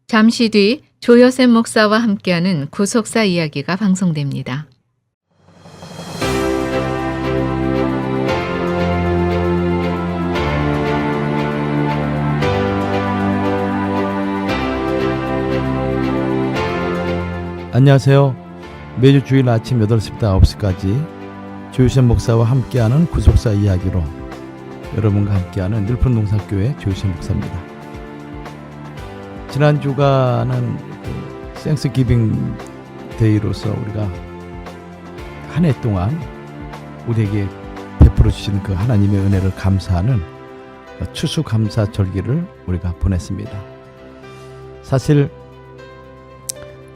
잠시 뒤 조여셉 목사와 함께하는 구속사 이야기가 방송됩니다. 안녕하세요. 매주 주일 아침 8시부터 9시까지 조여셉 목사와 함께하는 구속사 이야기로 여러분과 함께하는 늘푸른 농사교회 조여셉 목사입니다. 지난 주간은 땡스기빙 데이로서 우리가 한 해 동안 우리에게 베풀어 주신 그 하나님의 은혜를 감사하는 추수감사절기를 우리가 보냈습니다. 사실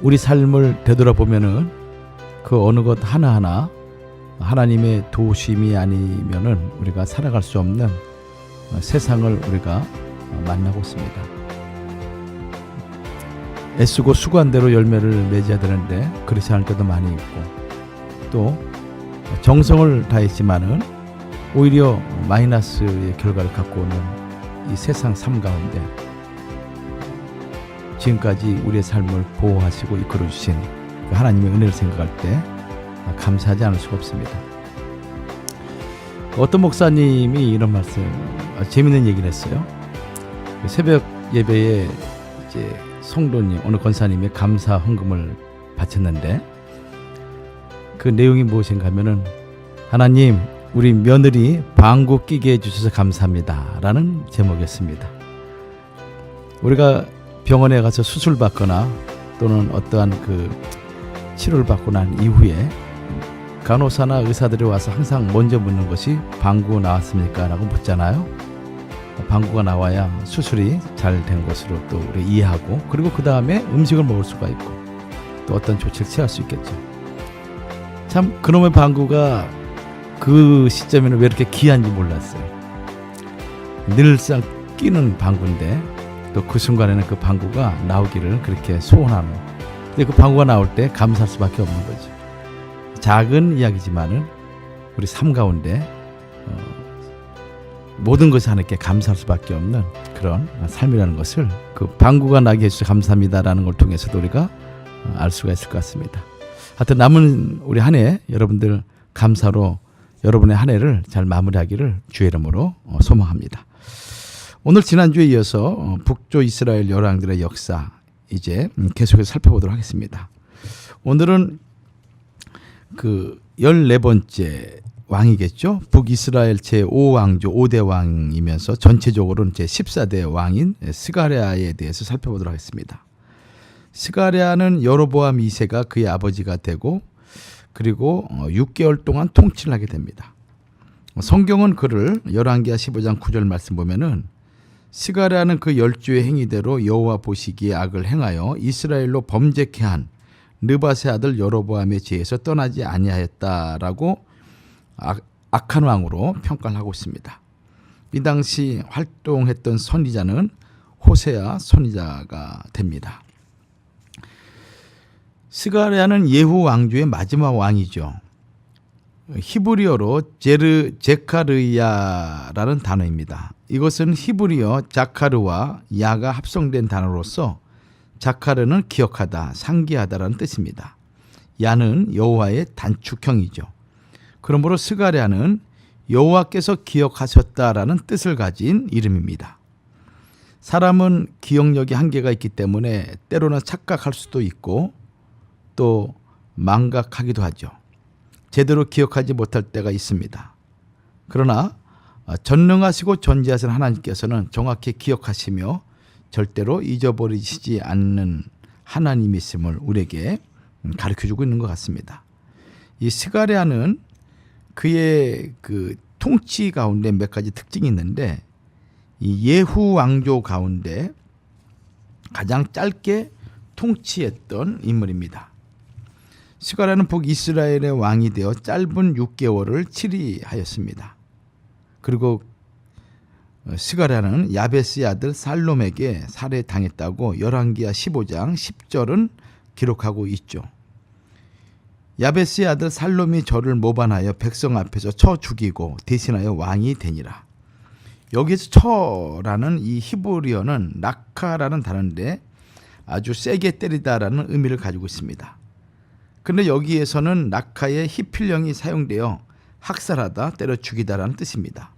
우리 삶을 되돌아보면은 그 어느 것 하나하나 하나님의 도우심이 아니면은 우리가 살아갈 수 없는 세상을 우리가 만나고 있습니다. 애쓰고 수고한 대로 열매를 맺어야 되는데 그렇지 않을 때도 많이 있고, 또 정성을 다했지만은 오히려 마이너스의 결과를 갖고 오는 이 세상 삶 가운데 지금까지 우리의 삶을 보호하시고 이끌어주신 그 하나님의 은혜를 생각할 때 감사하지 않을 수가 없습니다. 어떤 목사님이 이런 말씀, 재밌는 얘기를 했어요. 새벽 예배에 이제 성도님, 어느 권사님이 감사 헌금을 바쳤는데 그 내용이 무엇인가 하면은, 하나님, 우리 며느리 방구 끼게 해주셔서 감사합니다 라는 제목이었습니다. 우리가 병원에 가서 수술 받거나 또는 어떠한 그 치료를 받고 난 이후에 간호사나 의사들이 와서 항상 먼저 묻는 것이 방구 나왔습니까? 라고 묻잖아요. 방구가 나와야 수술이 잘 된 것으로 또 우리 이해하고, 그리고 그 다음에 음식을 먹을 수가 있고 또 어떤 조치를 취할 수 있겠죠. 참 그놈의 방구가 그 시점에는 왜 이렇게 귀한지 몰랐어요. 늘상 끼는 방구인데 또 그 순간에는 그 방구가 나오기를 그렇게 소원하는, 근데 그 방구가 나올 때 감사할 수밖에 없는 거죠. 작은 이야기지만은 우리 삶 가운데 모든 것이 하나님께 감사할 수밖에 없는 그런 삶이라는 것을, 그 방구가 나게 해주셔서 감사합니다라는 걸 통해서도 우리가 알 수가 있을 것 같습니다. 하여튼 남은 우리 한 해 여러분들 감사로 여러분의 한 해를 잘 마무리하기를 주의 이름으로 소망합니다. 오늘 지난주에 이어서 북조 이스라엘 열왕들의 역사 이제 계속해서 살펴보도록 하겠습니다. 오늘은 그 14번째 왕이겠죠. 북이스라엘 제5왕조 5대 왕이면서 전체적으로는 제14대 왕인 스가랴에 대해서 살펴보도록 하겠습니다. 스가랴는 여로보암 2세가 그의 아버지가 되고, 그리고 6개월 동안 통치를 하게 됩니다. 성경은 그를 열왕기하 15장 9절 말씀 보면은, 스가랴는 그 열주의 행위대로 여호와 보시기에 악을 행하여 이스라엘로 범죄케 한 느밧의 아들 여로보암의 지에서 떠나지 아니하였다라고 악한 왕으로 평가를 하고 있습니다. 이 당시 활동했던 선지자는 호세아 선지자가 됩니다. 스가랴는 예후 왕조의 마지막 왕이죠. 히브리어로 제카르야라는 단어입니다. 이것은 히브리어 자카르와 야가 합성된 단어로서 자카르는 기억하다, 상기하다라는 뜻입니다. 야는 여호와의 단축형이죠. 그러므로 스가랴는 여호와께서 기억하셨다라는 뜻을 가진 이름입니다. 사람은 기억력이 한계가 있기 때문에 때로는 착각할 수도 있고 또 망각하기도 하죠. 제대로 기억하지 못할 때가 있습니다. 그러나 전능하시고 전지하신 하나님께서는 정확히 기억하시며 절대로 잊어버리시지 않는 하나님이심을 우리에게 가르쳐주고 있는 것 같습니다. 이 스가랴는 그의 그 통치 가운데 몇 가지 특징이 있는데, 이 예후 왕조 가운데 가장 짧게 통치했던 인물입니다. 스가랴는 북이스라엘의 왕이 되어 짧은 6개월을 치리하였습니다. 그리고 스가랴는 야베스의 아들 살롬에게 살해당했다고 열왕기하 15장 10절은 기록하고 있죠. 야베스의 아들 살롬이 저를 모반하여 백성 앞에서 쳐 죽이고 대신하여 왕이 되니라. 여기서 처라는 이 히브리어는 라카라는 단어인데, 아주 세게 때리다라는 의미를 가지고 있습니다. 그런데 여기에서는 낙하의 히필령이 사용되어 학살하다, 때려 죽이다라는 뜻입니다.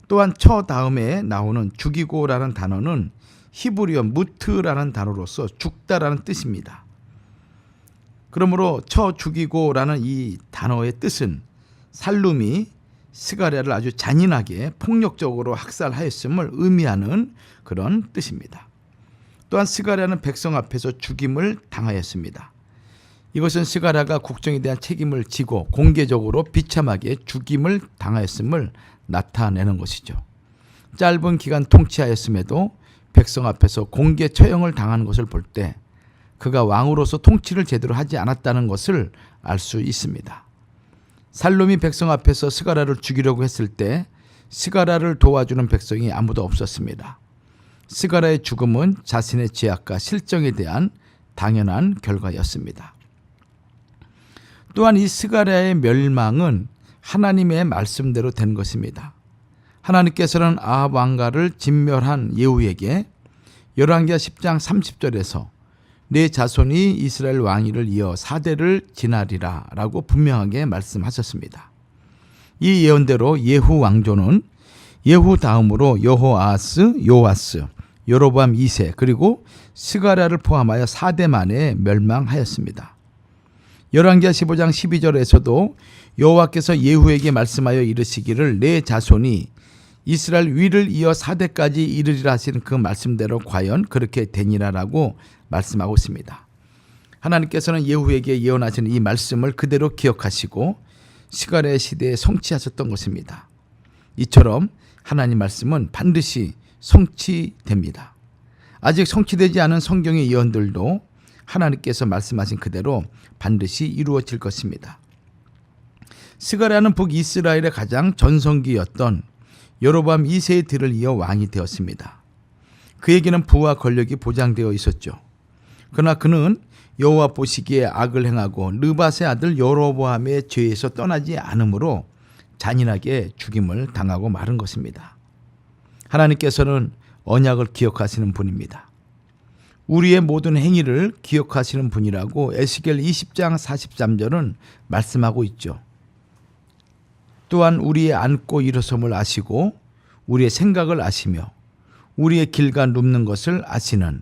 또한 처 다음에 나오는 죽이고라는 단어는 히브리어 무트라는 단어로서 죽다라는 뜻입니다. 그러므로 처 죽이고라는 이 단어의 뜻은 살룸이 스가랴를 아주 잔인하게 폭력적으로 학살하였음을 의미하는 그런 뜻입니다. 또한 스가랴는 백성 앞에서 죽임을 당하였습니다. 이것은 스가랴가 국정에 대한 책임을 지고 공개적으로 비참하게 죽임을 당하였음을 나타내는 것이죠. 짧은 기간 통치하였음에도 백성 앞에서 공개 처형을 당하는 것을 볼 때 그가 왕으로서 통치를 제대로 하지 않았다는 것을 알 수 있습니다. 살룸이 백성 앞에서 스가랴를 죽이려고 했을 때 스가랴를 도와주는 백성이 아무도 없었습니다. 스가랴의 죽음은 자신의 죄악과 실정에 대한 당연한 결과였습니다. 또한 이 스가랴의 멸망은 하나님의 말씀대로 된 것입니다. 하나님께서는 아합 왕가를 진멸한 예후에게 열왕기하 10장 30절에서 내 자손이 이스라엘 왕위를 이어 4대를 지나리라 라고 분명하게 말씀하셨습니다. 이 예언대로 예후 왕조는 예후 다음으로 여호아하스, 요아스, 여로보암 2세 그리고 스가랴를 포함하여 4대 만에 멸망하였습니다. 열왕기하 15장 12절에서도 여호와께서 예후에게 말씀하여 이르시기를 내 자손이 이스라엘 위를 이어 4대까지 이르리라 하시는 그 말씀대로 과연 그렇게 되니라라고 말씀하고 있습니다. 하나님께서는 예후에게 예언하신 이 말씀을 그대로 기억하시고 스가랴의 시대에 성취하셨던 것입니다. 이처럼 하나님 말씀은 반드시 성취됩니다. 아직 성취되지 않은 성경의 예언들도 하나님께서 말씀하신 그대로 반드시 이루어질 것입니다. 스가랴는 북이스라엘의 가장 전성기였던 여로보암 2세의 뒤를 이어 왕이 되었습니다. 그에게는 부와 권력이 보장되어 있었죠. 그러나 그는 여호와 보시기에 악을 행하고 느밧의 아들 여로보암의 죄에서 떠나지 않으므로 잔인하게 죽임을 당하고 마른 것입니다. 하나님께서는 언약을 기억하시는 분입니다. 우리의 모든 행위를 기억하시는 분이라고 에스겔 20장 43절은 말씀하고 있죠. 또한 우리의 앉고 일어섬을 아시고 우리의 생각을 아시며 우리의 길가 눕는 것을 아시는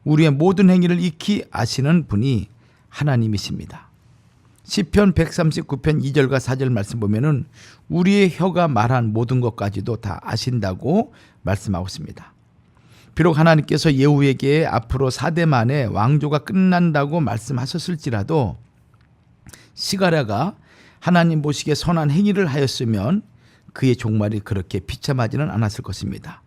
우리의 모든 행위를 익히 아시는 분이 하나님이십니다. 시편 139편 2절과 4절 말씀 보면은 우리의 혀가 말한 모든 것까지도 다 아신다고 말씀하고 있습니다. 비록 하나님께서 예후에게 앞으로 4대 만에 왕조가 끝난다고 말씀하셨을지라도 스가랴가 하나님 보시기에 선한 행위를 하였으면 그의 종말이 그렇게 비참하지는 않았을 것입니다.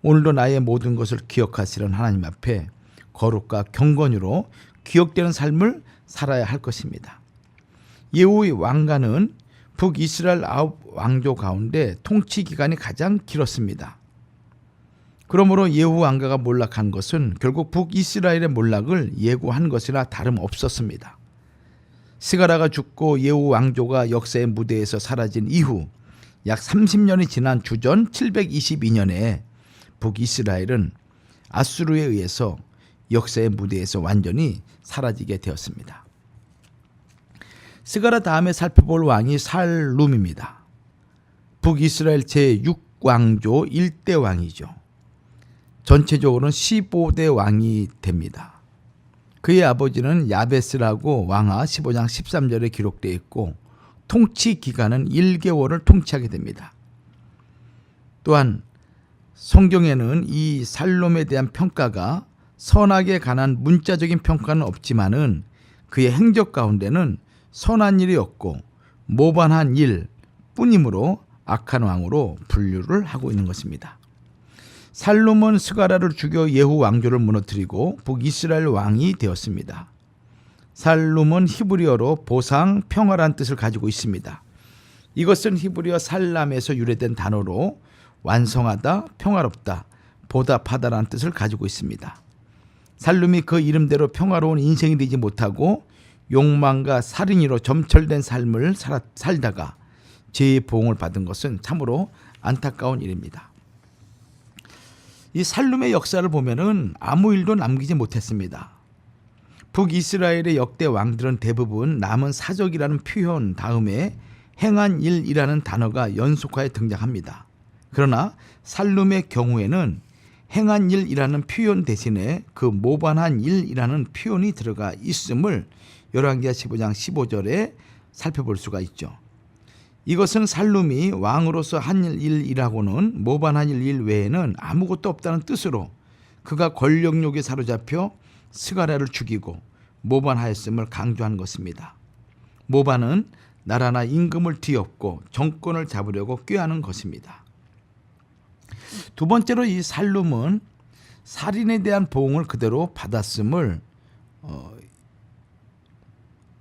오늘도 나의 모든 것을 기억하시는 하나님 앞에 거룩과 경건으로 기억되는 삶을 살아야 할 것입니다. 예후의 왕가는 북이스라엘 9 왕조 가운데 통치 기간이 가장 길었습니다. 그러므로 예후 왕가가 몰락한 것은 결국 북이스라엘의 몰락을 예고한 것이나 다름없었습니다. 스가랴가 죽고 예후 왕조가 역사의 무대에서 사라진 이후 약 30년이 지난 주전 722년에 북이스라엘은 아수르에 의해서 역사의 무대에서 완전히 사라지게 되었습니다. 스가랴 다음에 살펴볼 왕이 살룸입니다. 북이스라엘 제6왕조 1대 왕이죠. 전체적으로는 15대 왕이 됩니다. 그의 아버지는 야베스라고 왕하 15장 13절에 기록되어 있고 통치 기간은 1개월을 통치하게 됩니다. 또한 성경에는 이 살롬에 대한 평가가 선악에 관한 문자적인 평가는 없지만은 그의 행적 가운데는 선한 일이 없고 모반한 일 뿐이므로 악한 왕으로 분류를 하고 있는 것입니다. 살룸은 스가랴를 죽여 예후 왕조를 무너뜨리고 북이스라엘 왕이 되었습니다. 살룸은 히브리어로 보상, 평화란 뜻을 가지고 있습니다. 이것은 히브리어 살람에서 유래된 단어로 완성하다, 평화롭다, 보답하다라는 뜻을 가지고 있습니다. 살룸이 그 이름대로 평화로운 인생이 되지 못하고 욕망과 살인으로 점철된 삶을 살다가 죄의 보응을 받은 것은 참으로 안타까운 일입니다. 이 살룸의 역사를 보면은 아무 일도 남기지 못했습니다. 북이스라엘의 역대 왕들은 대부분 남은 사적이라는 표현 다음에 행한 일이라는 단어가 연속하여 등장합니다. 그러나 살룸의 경우에는 행한 일이라는 표현 대신에 그 모반한 일이라는 표현이 들어가 있음을 열왕기하 15장 15절에 살펴볼 수가 있죠. 이것은 살룸이 왕으로서 한 일이라고는 모반한 일 외에는 아무것도 없다는 뜻으로 그가 권력욕에 사로잡혀 스가랴를 죽이고 모반하였음을 강조한 것입니다. 모반은 나라나 임금을 뒤엎고 정권을 잡으려고 꾀하는 것입니다. 두 번째로 이 살룸은 살인에 대한 보응을 그대로 받았음을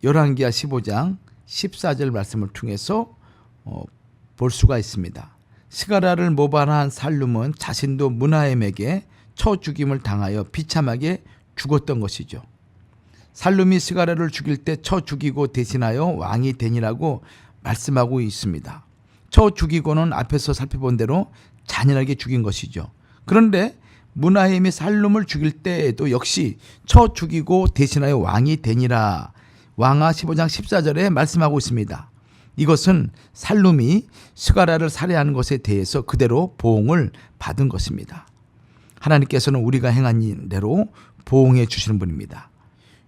열왕기하 15장 14절 말씀을 통해서 볼 수가 있습니다. 스가랴를 모반한 살룸은 자신도 므나헴에게 쳐 죽임을 당하여 비참하게 죽었던 것이죠. 살룸이 스가랴를 죽일 때 쳐 죽이고 대신하여 왕이 되니라고 말씀하고 있습니다. 쳐 죽이고는 앞에서 살펴본 대로 잔인하게 죽인 것이죠. 그런데 므나헴이 살룸을 죽일 때에도 역시 쳐 죽이고 대신하여 왕이 되니라 왕하 15장 14절에 말씀하고 있습니다. 이것은 살룸이 스가랴를 살해하는 것에 대해서 그대로 보응을 받은 것입니다. 하나님께서는 우리가 행한 대로 보응해 주시는 분입니다.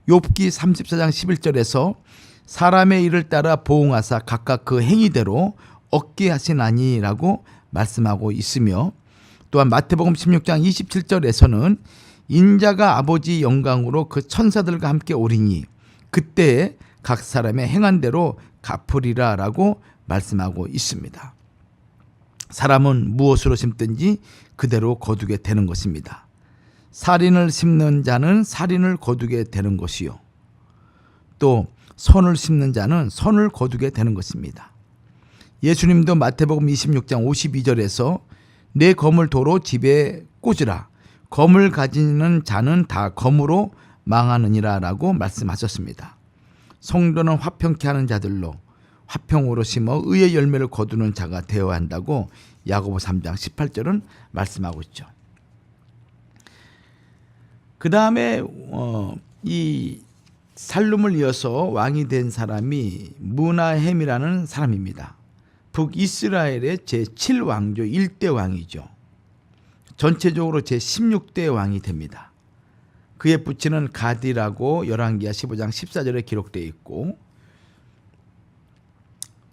욥기 34장 11절에서 사람의 일을 따라 보응하사 각각 그 행위대로 얻게 하시나니라고 말씀하고 있으며, 또한 마태복음 16장 27절에서는 인자가 아버지 영광으로 그 천사들과 함께 오리니 그때에 각 사람의 행한 대로 갚으리라 라고 말씀하고 있습니다. 사람은 무엇으로 심든지 그대로 거두게 되는 것입니다. 살인을 심는 자는 살인을 거두게 되는 것이요, 또 선을 심는 자는 선을 거두게 되는 것입니다. 예수님도 마태복음 26장 52절에서 내 검을 도로 집에 꽂으라, 검을 가지는 자는 다 검으로 망하느니라 라고 말씀하셨습니다. 성도는 화평케 하는 자들로 화평으로 심어 의의 열매를 거두는 자가 되어야 한다고 야고보 3장 18절은 말씀하고 있죠. 그 다음에 이 살룸을 이어서 왕이 된 사람이 므나헴이라는 사람입니다. 북이스라엘의 제7왕조 1대 왕이죠. 전체적으로 제16대 왕이 됩니다. 그의 부친은 가디라고 열왕기하 15장 14절에 기록되어 있고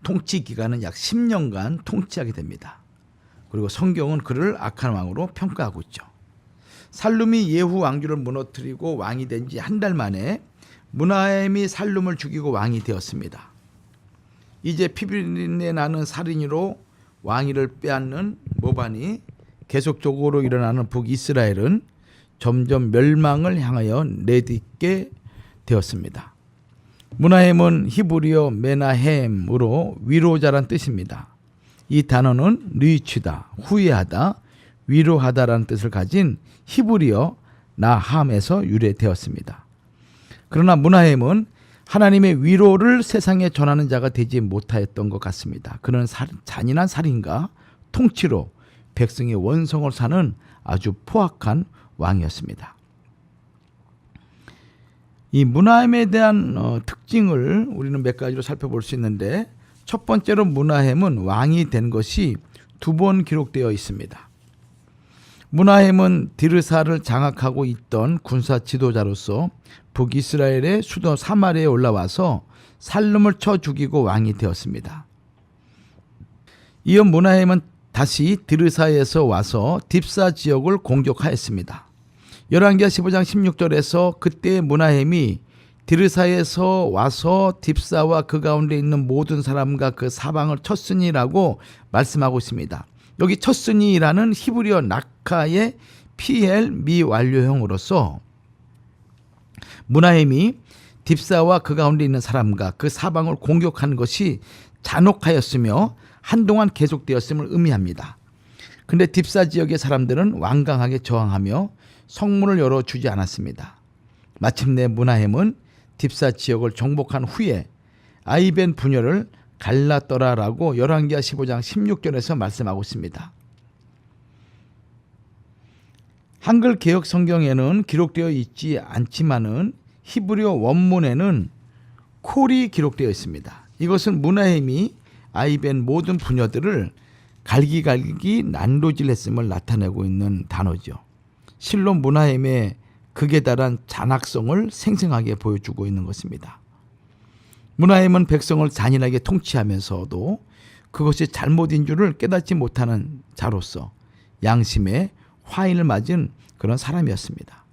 통치 기간은 약 10년간 통치하게 됩니다. 그리고 성경은 그를 악한 왕으로 평가하고 있죠. 살룸이 예후 왕조를 무너뜨리고 왕이 된 지 한 달 만에 므나헴이 살룸을 죽이고 왕이 되었습니다. 이제 피비린내 나는 살인으로 왕위를 빼앗는 모반이 계속적으로 일어나는 북이스라엘은 점점 멸망을 향하여 내딛게 되었습니다. 므나헴은 히브리어 메나헴으로 위로자란 뜻입니다. 이 단어는 리치다, 후회하다, 위로하다라는 뜻을 가진 히브리어 나함에서 유래되었습니다. 그러나 므나헴은 하나님의 위로를 세상에 전하는 자가 되지 못하였던 것 같습니다. 그는 잔인한 살인과 통치로 백성의 원성을 사는 아주 포악한 왕이었습니다. 이 므나헴에 대한 특징을 우리는 몇 가지로 살펴볼 수 있는데, 첫 번째로 므나헴은 왕이 된 것이 2번 기록되어 있습니다. 므나헴은 디르사를 장악하고 있던 군사 지도자로서 북이스라엘의 수도 사마리아에 올라와서 살룸을 쳐 죽이고 왕이 되었습니다. 이어 므나헴은 다시 디르사에서 와서 딥사 지역을 공격하였습니다. 열왕기하 15장 16절에서 그때 므나헴이 디르사에서 와서 딥사와 그 가운데 있는 모든 사람과 그 사방을 쳤으니라고 말씀하고 있습니다. 여기 쳤으니라는 히브리어 낙하의 PL 미완료형으로서 므나헴이 딥사와 그 가운데 있는 사람과 그 사방을 공격한 것이 잔혹하였으며 한동안 계속되었음을 의미합니다. 그런데 딥사 지역의 사람들은 완강하게 저항하며 성문을 열어주지 않았습니다. 마침내 므나헴은 딥사 지역을 정복한 후에 아이벤 부녀를 갈랐더라라고 열왕기하 15장 16절에서 말씀하고 있습니다. 한글 개역 성경에는 기록되어 있지 않지만은 히브리어 원문에는 콜이 기록되어 있습니다. 이것은 므나헴이 아이벤 모든 부녀들을 갈기갈기 난도질했음을 나타내고 있는 단어죠. 실로 므나헴의 극에 달한 잔악성을 생생하게 보여주고 있는 것입니다. 므나헴은 백성을 잔인하게 통치하면서도 그것이 잘못인 줄을 깨닫지 못하는 자로서 양심의 화인을 맞은 그런 사람이었습니다.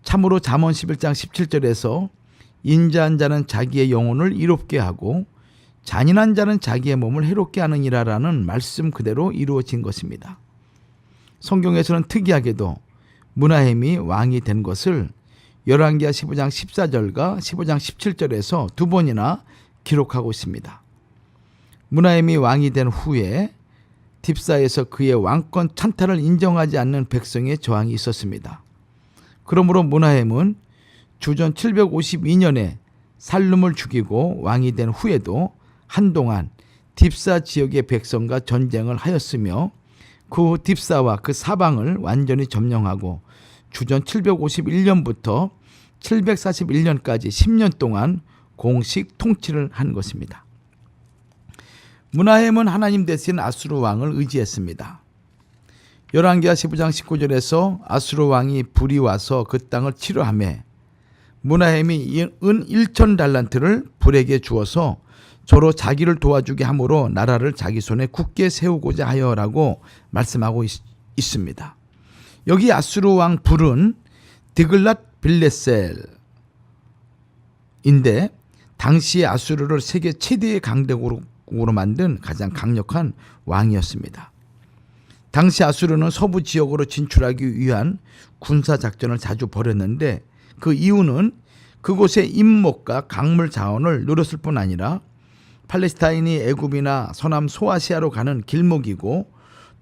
참으로 잠언 11장 17절에서 인자한 자는 자기의 영혼을 이롭게 하고 잔인한 자는 자기의 몸을 해롭게 하느니라라는 말씀 그대로 이루어진 것입니다. 성경에서는 특이하게도 므나헴이 왕이 된 것을 열왕기하 15장 14절과 15장 17절에서 두 번이나 기록하고 있습니다. 므나헴이 왕이 된 후에 딥사에서 그의 왕권 찬탈을 인정하지 않는 백성의 저항이 있었습니다. 그러므로 므나헴은 주전 752년에 살룸을 죽이고 왕이 된 후에도 한동안 딥사 지역의 백성과 전쟁을 하였으며 그 후 딥사와 그 사방을 완전히 점령하고 주전 751년부터 741년까지 10년 동안 공식 통치를 한 것입니다. 므나헴은 하나님 대신 아수르 왕을 의지했습니다. 열왕기하 15장 19절에서 아수르 왕이 불이 와서 그 땅을 치료하며 므나헴이 은 1,000달란트를 불에게 주어서 저로 자기를 도와주게 함으로 나라를 자기 손에 굳게 세우고자 하여라고 말씀하고 있습니다. 여기 아수르 왕 불은 드글랏 빌레셀인데 당시 아수르를 세계 최대의 강대국으로 만든 가장 강력한 왕이었습니다. 당시 아수르는 서부 지역으로 진출하기 위한 군사작전을 자주 벌였는데 그 이유는 그곳의 임목과 강물 자원을 누렸을 뿐 아니라 팔레스타인이 애굽이나 서남 소아시아로 가는 길목이고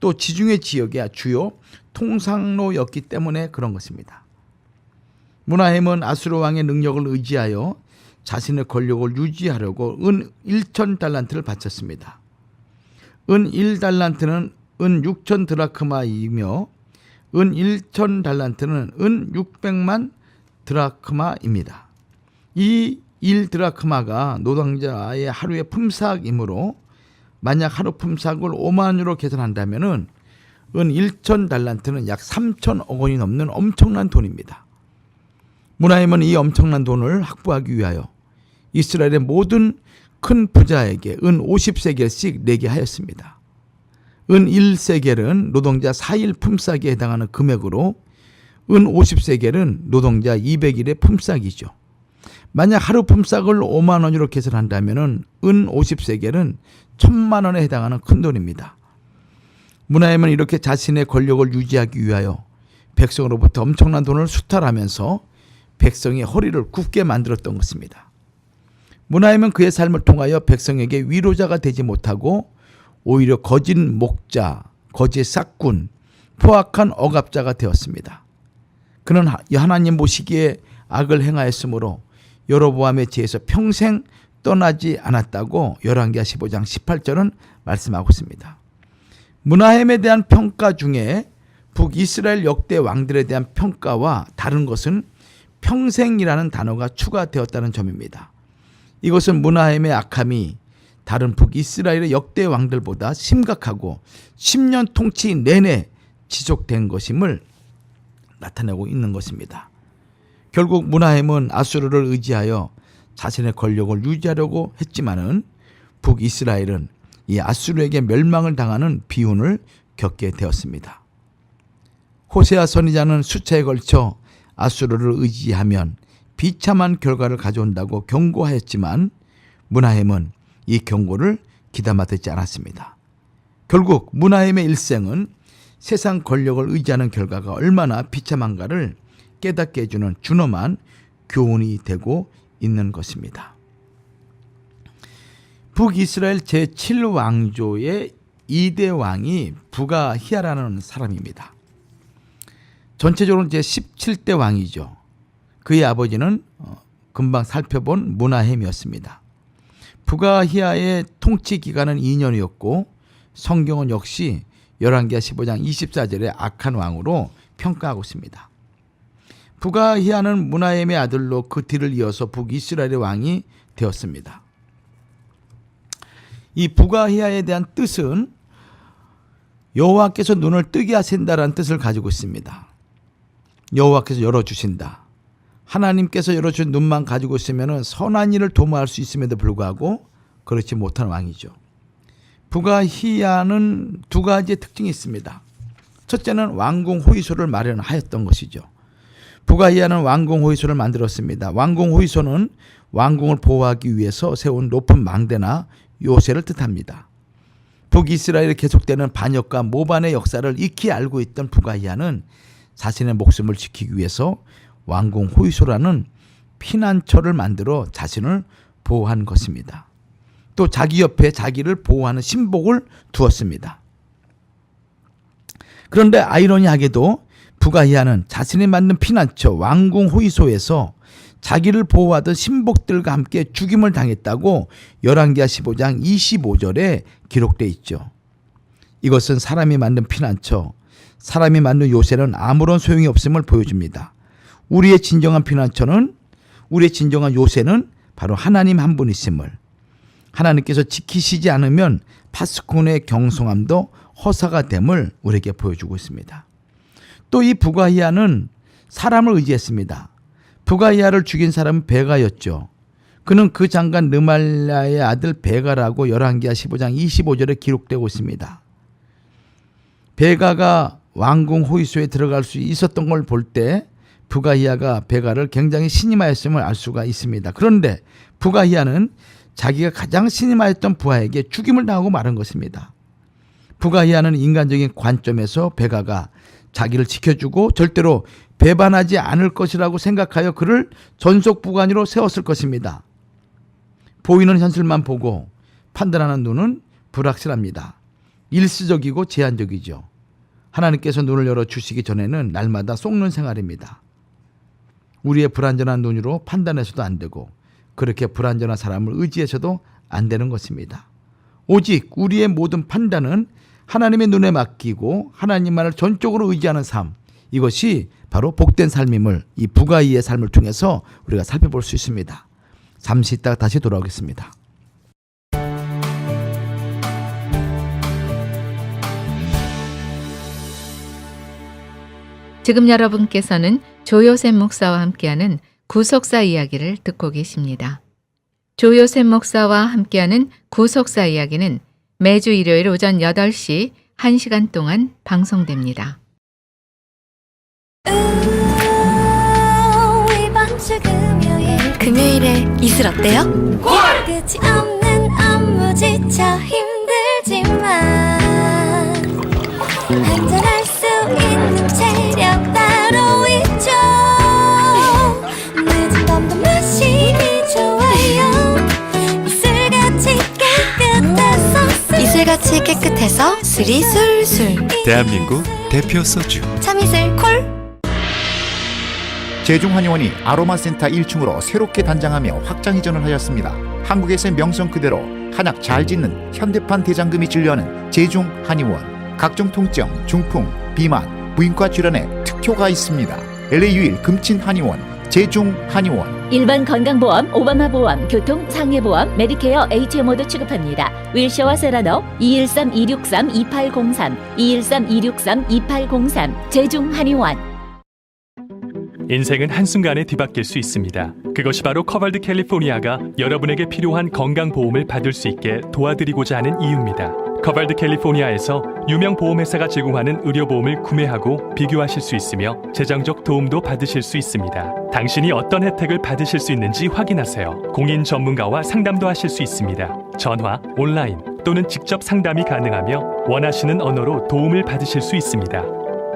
또 지중해 지역의 주요 통상로였기 때문에 그런 것입니다. 므나헴은 아수르 왕의 능력을 의지하여 자신의 권력을 유지하려고 은 1,000달란트를 바쳤습니다. 은 1달란트는 은 6천 드라크마이며 은 1,000달란트는 은 600만 드라크마입니다. 이 1드라크마가 노동자의 하루의 품삯이므로 만약 하루 품삯을 5만 유로 계산한다면 은 1,000달란트는 약 3천억 원이 넘는 엄청난 돈입니다. 므나헴은 이 엄청난 돈을 확보하기 위하여 이스라엘의 모든 큰 부자에게 은 50세겔씩 내게 하였습니다. 은 1세겔은 노동자 4일 품삯에 해당하는 금액으로 은 50세겔은 노동자 200일의 품삯이죠. 만약 하루 품삯을 5만 원으로 계산한다면 은 50세겔은 1,000만 원에 해당하는 큰 돈입니다. 므나헴은 이렇게 자신의 권력을 유지하기 위하여 백성으로부터 엄청난 돈을 수탈하면서 백성의 허리를 굽게 만들었던 것입니다. 므나헴은 그의 삶을 통하여 백성에게 위로자가 되지 못하고 오히려 거짓 목자, 거짓 싹군, 포악한 억압자가 되었습니다. 그는 하나님 보시기에 악을 행하였으므로 여로보암의 지에서 평생 떠나지 않았다고 열왕기하 15장 18절은 말씀하고 있습니다. 므나헴에 대한 평가 중에 북이스라엘 역대 왕들에 대한 평가와 다른 것은 평생이라는 단어가 추가되었다는 점입니다. 이것은 므나헴의 악함이 다른 북이스라엘의 역대 왕들보다 심각하고 10년 통치 내내 지속된 것임을 나타내고 있는 것입니다. 결국 므나헴은 아수르를 의지하여 자신의 권력을 유지하려고 했지만은 북이스라엘은 이 아수르에게 멸망을 당하는 비운을 겪게 되었습니다. 호세아 선지자는 수차에 걸쳐 아수르를 의지하면 비참한 결과를 가져온다고 경고하였지만 므나헴은 이 경고를 귀담아 듣지 않았습니다. 결국 므나헴의 일생은 세상 권력을 의지하는 결과가 얼마나 비참한가를 깨닫게 해주는 준엄한 교훈이 되고 있는 것입니다. 북이스라엘 제7왕조의 2대 왕이 부가히야라는 사람입니다. 전체적으로 제17대 왕이죠. 그의 아버지는 금방 살펴본 므나헴이었습니다. 부가히야의 통치 기간은 2년이었고 성경은 역시 열왕기하 15장 24절에 악한 왕으로 평가하고 있습니다. 부가히야는 무나엠의 아들로 그 뒤를 이어서 북이스라엘의 왕이 되었습니다. 이 부가히야에 대한 뜻은 여호와께서 눈을 뜨게 하신다라는 뜻을 가지고 있습니다. 여호와께서 열어주신다. 하나님께서 열어준 눈만 가지고 있으면 선한 일을 도모할 수 있음에도 불구하고 그렇지 못한 왕이죠. 부가히야는 두 가지의 특징이 있습니다. 첫째는 왕궁 호위소를 마련하였던 것이죠. 부가히야는 왕궁 호위소를 만들었습니다. 왕궁 호위소는 왕궁을 보호하기 위해서 세운 높은 망대나 요새를 뜻합니다. 북이스라엘에 계속되는 반역과 모반의 역사를 익히 알고 있던 부가히야는 자신의 목숨을 지키기 위해서 왕궁 호위소라는 피난처를 만들어 자신을 보호한 것입니다. 또 자기 옆에 자기를 보호하는 신복을 두었습니다. 그런데 아이러니하게도 부가히야는 자신이 만든 피난처 왕궁 호위소에서 자기를 보호하던 신복들과 함께 죽임을 당했다고 열왕기하 15장 25절에 기록되어 있죠. 이것은 사람이 만든 피난처, 사람이 만든 요새는 아무런 소용이 없음을 보여줍니다. 우리의 진정한 피난처는, 우리의 진정한 요새는 바로 하나님 한 분이심을, 하나님께서 지키시지 않으면 파수꾼의 경성함도 허사가 됨을 우리에게 보여주고 있습니다. 또 이 부가히야는 사람을 의지했습니다. 부가히야를 죽인 사람은 베가였죠. 그는 그 장관 르말랴의 아들 베가라고 열왕기하 15장 25절에 기록되고 있습니다. 베가가 왕궁 호위소에 들어갈 수 있었던 걸 볼 때 부가히야가 베가를 굉장히 신임하였음을 알 수가 있습니다. 그런데 부가히야는 자기가 가장 신임하였던 부하에게 죽임을 당하고 말한 것입니다. 부가히야는 인간적인 관점에서 베가가 자기를 지켜주고 절대로 배반하지 않을 것이라고 생각하여 그를 전속부관으로 세웠을 것입니다. 보이는 현실만 보고 판단하는 눈은 불확실합니다. 일시적이고 제한적이죠. 하나님께서 눈을 열어주시기 전에는 날마다 속는 생활입니다. 우리의 불완전한 눈으로 판단해서도 안 되고 그렇게 불완전한 사람을 의지해서도 안 되는 것입니다. 오직 우리의 모든 판단은 하나님의 눈에 맡기고 하나님만을 전적으로 의지하는 삶, 이것이 바로 복된 삶임을 이 부가히의 삶을 통해서 우리가 살펴볼 수 있습니다. 잠시 있다가 다시 돌아오겠습니다. 지금 여러분께서는 조요셉 목사와 함께하는 구속사 이야기를 듣고 계십니다. 조요셉 목사와 함께하는 구속사 이야기는 매주 일요일 오전 8시 1시간 동안 방송됩니다. 이번 주 금요일에 이슬 어때요? 끝이 없는 업무 지쳐 힘들지만 한잔할 수 있는 체력 따로 있죠. 늦은 밤도 맛이 좋아요. 이슬같이 깨끗해서 술이 술술. 대한민국 대표 소주 참이슬 콜. 제중한의원이 아로마센터 1층으로 새롭게 단장하며 확장 이전을 하였습니다. 한국에서의 명성 그대로 한약 잘 짓는 현대판 대장금이 진료하는 제중한의원. 각종 통증, 중풍, 비만, 무인과 질환에 특효가 있습니다. LA 유일 금친한의원 제중한의원. 일반 건강보험, 오바마 보험, 교통, 상해보험, 메디케어, HMO도 취급합니다. 윌셔와 세라노 213-263-2803 213-263-2803 제중한의원. 인생은 한순간에 뒤바뀔 수 있습니다. 그것이 바로 커벌드 캘리포니아가 여러분에게 필요한 건강보험을 받을 수 있게 도와드리고자 하는 이유입니다. 커벌드 캘리포니아에서 유명 보험회사가 제공하는 의료보험을 구매하고 비교하실 수 있으며 재정적 도움도 받으실 수 있습니다. 당신이 어떤 혜택을 받으실 수 있는지 확인하세요. 공인 전문가와 상담도 하실 수 있습니다. 전화, 온라인 또는 직접 상담이 가능하며 원하시는 언어로 도움을 받으실 수 있습니다.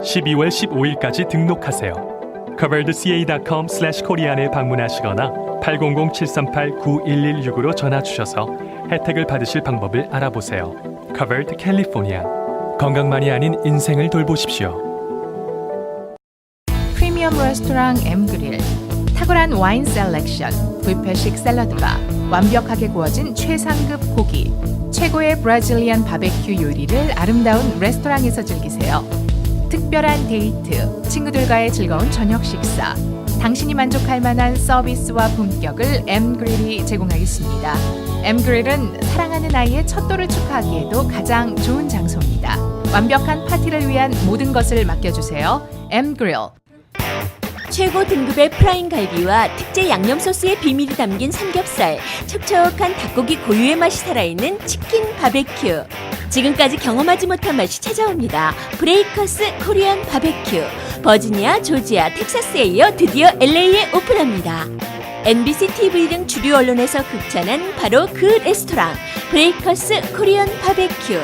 12월 15일까지 등록하세요. coveredca.com/korean에 방문하시거나 800-738-9116으로 전화 주셔서 혜택을 받으실 방법을 알아보세요. Covered California. 건강만이 아닌 인생을 돌보십시오. 프리미엄 레스토랑 엠그릴, 탁월한 와인 셀렉션, 뷔페식 샐러드바, 완벽하게 구워진 최상급 고기, 최고의 브라질리안 바베큐 요리를 아름다운 레스토랑에서 즐기세요. 특별한 데이트, 친구들과의 즐거운 저녁 식사, 당신이 만족할 만한 서비스와 품격을 M-Grill이 제공하겠습니다. M-Grill은 사랑하는 아이의 첫돌을 축하하기에도 가장 좋은 장소입니다. 완벽한 파티를 위한 모든 것을 맡겨주세요. M-Grill. 최고 등급의 프라임 갈비와 특제 양념 소스의 비밀이 담긴 삼겹살, 촉촉한 닭고기 고유의 맛이 살아있는 치킨 바베큐. 지금까지 경험하지 못한 맛이 찾아옵니다. 브레이커스 코리안 바베큐. 버지니아, 조지아, 텍사스에 이어 드디어 LA에 오픈합니다. NBC TV 등 주류 언론에서 극찬한 바로 그 레스토랑, 브레이커스 코리안 바베큐.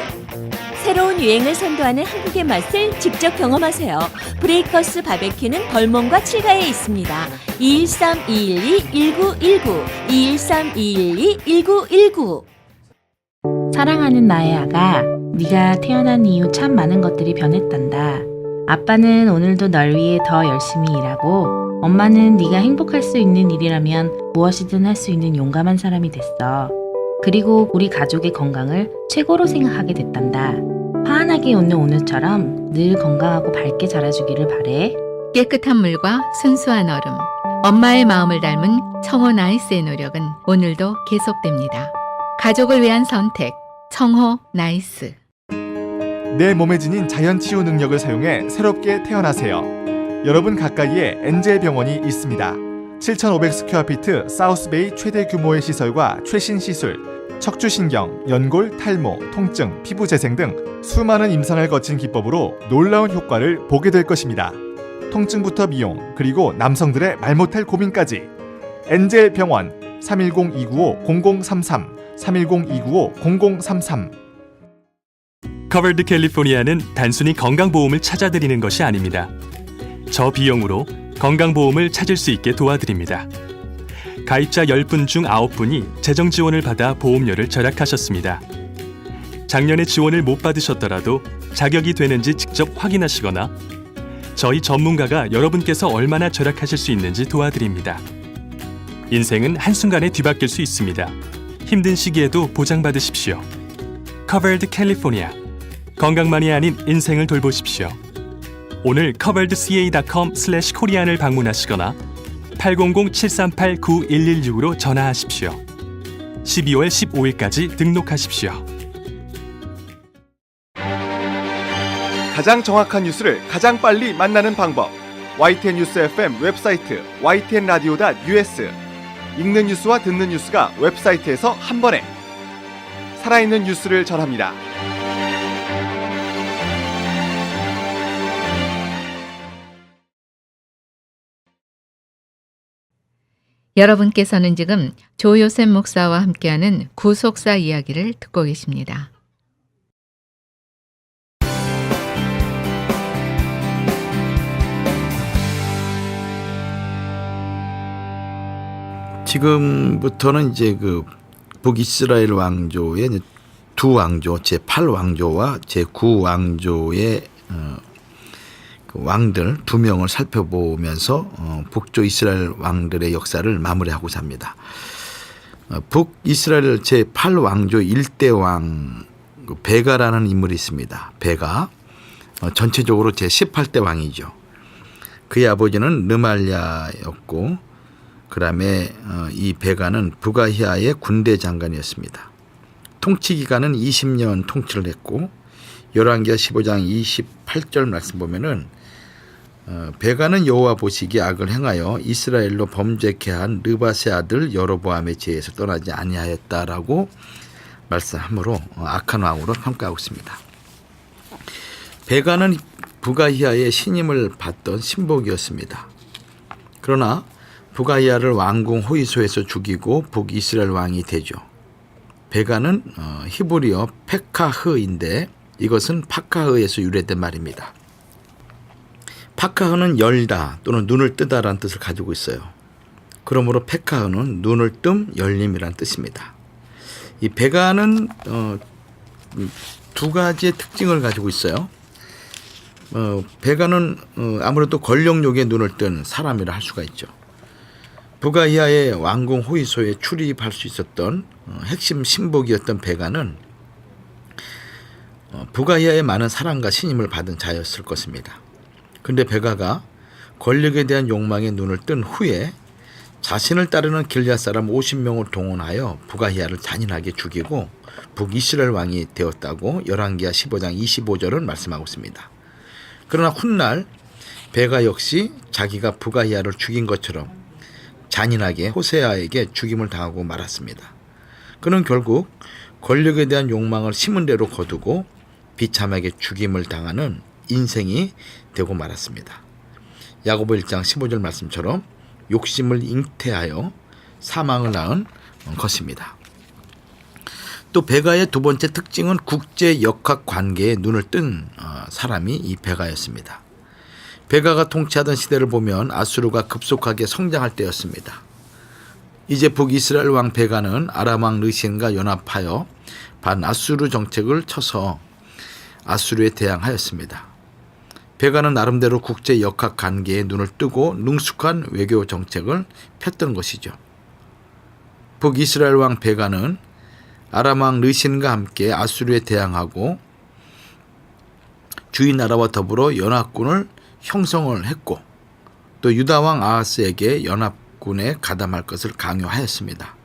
새로운 유행을 선도하는 한국의 맛을 직접 경험하세요. 브레이커스 바베큐는 벌몬과 칠가에 있습니다. 213-212-1919, 213-212-1919. 사랑하는 나의 아가, 네가 태어난 이후 참 많은 것들이 변했단다. 아빠는 오늘도 널 위해 더 열심히 일하고, 엄마는 네가 행복할 수 있는 일이라면 무엇이든 할 수 있는 용감한 사람이 됐어. 그리고 우리 가족의 건강을 최고로 생각하게 됐단다. 환하게 웃는 오늘처럼 늘 건강하고 밝게 자라주기를 바래. 깨끗한 물과 순수한 얼음, 엄마의 마음을 닮은 청호 나이스의 노력은 오늘도 계속됩니다. 가족을 위한 선택, 청호 나이스. 내 몸에 지닌 자연 치유 능력을 사용해 새롭게 태어나세요. 여러분 가까이에 엔젤 병원이 있습니다. 7,500스퀘어피트 사우스베이 최대 규모의 시설과 최신 시술, 척추신경, 연골, 탈모, 통증, 피부 재생 등 수많은 임상을 거친 기법으로 놀라운 효과를 보게 될 것입니다. 통증부터 미용, 그리고 남성들의 말 못할 고민까지. 엔젤 병원 310-295-0033, 310-295-0033. 커버드 캘리포니아는 단순히 건강보험을 찾아드리는 것이 아닙니다. 저비용으로 건강보험을 찾을 수 있게 도와드립니다. 가입자 10분 중 9분이 재정 지원을 받아 보험료를 절약하셨습니다. 작년에 지원을 못 받으셨더라도 자격이 되는지 직접 확인하시거나 저희 전문가가 여러분께서 얼마나 절약하실 수 있는지 도와드립니다. 인생은 한순간에 뒤바뀔 수 있습니다. 힘든 시기에도 보장받으십시오. Covered California. 건강만이 아닌 인생을 돌보십시오. 오늘 coveredca.com/korean을 방문하시거나 800-738-9116으로 전화하십시오. 12월 15일까지 등록하십시오. 가장 정확한 뉴스를 가장 빨리 만나는 방법. YTN 뉴스 FM 웹사이트 ytnradio.us. 읽는 뉴스와 듣는 뉴스가 웹사이트에서 한 번에 살아있는 뉴스를 전합니다. 여러분께서는 지금 조요셉 목사와 함께하는 구속사 이야기를 듣고 계십니다. 지금부터는 이제 그 북이스라엘 왕조의 두 왕조, 제8왕조와 제9왕조의 그 왕들 두 명을 살펴보면서 북조 이스라엘 왕들의 역사를 마무리하고자 합니다. 북이스라엘 제8왕조 1대 왕 베가라는 인물이 있습니다. 베가 전체적으로 제18대 왕이죠. 그의 아버지는 르말랴였고 그다음에 이 베가는 부가히아의 군대 장관이었습니다. 통치 기간은 20년 통치를 했고 열왕기하 15장 28절 말씀 보면은 베가는 여호와 보시기에 악을 행하여 이스라엘로 범죄케 한 느밧의 아들 여로보암의 죄에서 떠나지 아니하였다라고 말씀하므로 악한 왕으로 평가하고 있습니다. 베가는 부가히아의 신임을 받던 신복이었습니다. 그러나 부가히아를 왕궁 호위소에서 죽이고 북이스라엘 왕이 되죠. 베가는 히브리어 페카흐인데 이것은 파카흐에서 유래된 말입니다. 파카흐는 열다 또는 눈을 뜨다라는 뜻을 가지고 있어요. 그러므로 페카흐는 눈을 뜸, 열림이라는 뜻입니다. 이 베가는 두 가지의 특징을 가지고 있어요. 베가는 아무래도 권력욕에 눈을 뜬 사람이라 할 수가 있죠. 부가히아의 왕궁 호위소에 출입할 수 있었던 핵심 신복이었던 베가는 부가히야의 많은 사랑과 신임을 받은 자였을 것입니다. 그런데 베가가 권력에 대한 욕망에 눈을 뜬 후에 자신을 따르는 길앗 사람 50명을 동원하여 부가히야를 잔인하게 죽이고 북이스라엘 왕이 되었다고 열왕기하 15장 25절은 말씀하고 있습니다. 그러나 훗날 베가 역시 자기가 부가히야를 죽인 것처럼 잔인하게 호세아에게 죽임을 당하고 말았습니다. 그는 결국 권력에 대한 욕망을 심은 대로 거두고 비참하게 죽임을 당하는 인생이 되고 말았습니다. 야고보 1장 15절 말씀처럼 욕심을 잉태하여 사망을 낳은 것입니다. 또 베가의 두 번째 특징은 국제 역학 관계에 눈을 뜬 사람이 이 베가였습니다. 베가가 통치하던 시대를 보면 아수르가 급속하게 성장할 때였습니다. 이제 북이스라엘 왕 베가는 아람 왕 르신과 연합하여 반아수르 정책을 쳐서 아수르에 대항하였습니다. 베가는 나름대로 국제 역학 관계에 눈을 뜨고 능숙한 외교 정책을 폈던 것이죠. 북이스라엘 왕 베가는 아람 왕 르신과 함께 아수르에 대항하고 주위 나라와 더불어 연합군을 형성을 했고 또 유다 왕 아하스에게 연합군에 가담할 것을 강요하였습니다.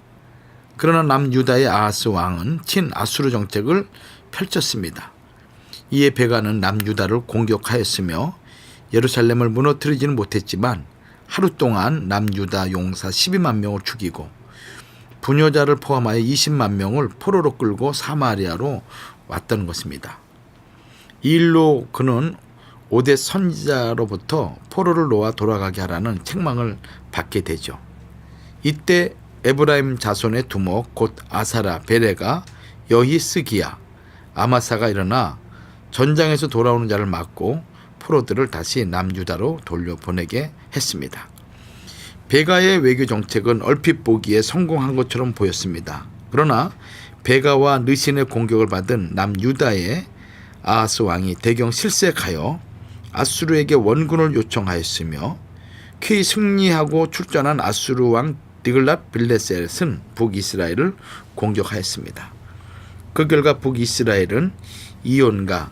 그러나 남유다의 아하스 왕은 친아수르 정책을 펼쳤습니다. 이에 베가는 남유다를 공격하였으며 예루살렘을 무너뜨리지는 못했지만 하루 동안 남유다 용사 12만 명을 죽이고 부녀자를 포함하여 20만 명을 포로로 끌고 사마리아로 왔던 것입니다. 이 일로 그는 오뎃 선지자로부터 포로를 놓아 돌아가게 하라는 책망을 받게 되죠. 이때 에브라임 자손의 두목 곧 아사라, 베레가, 여히스기야, 아마사가 일어나 전장에서 돌아오는 자를 막고 포로들을 다시 남유다로 돌려보내게 했습니다. 베가의 외교 정책은 얼핏 보기에 성공한 것처럼 보였습니다. 그러나 베가와 르신의 공격을 받은 남유다의 아하스 왕이 대경 실색하여 아수르에게 원군을 요청하였으며 쾌히 승리하고 출전한 아수르 왕 디글랏 빌레셋은 북이스라엘을 공격하였습니다. 그 결과 북이스라엘은 이온과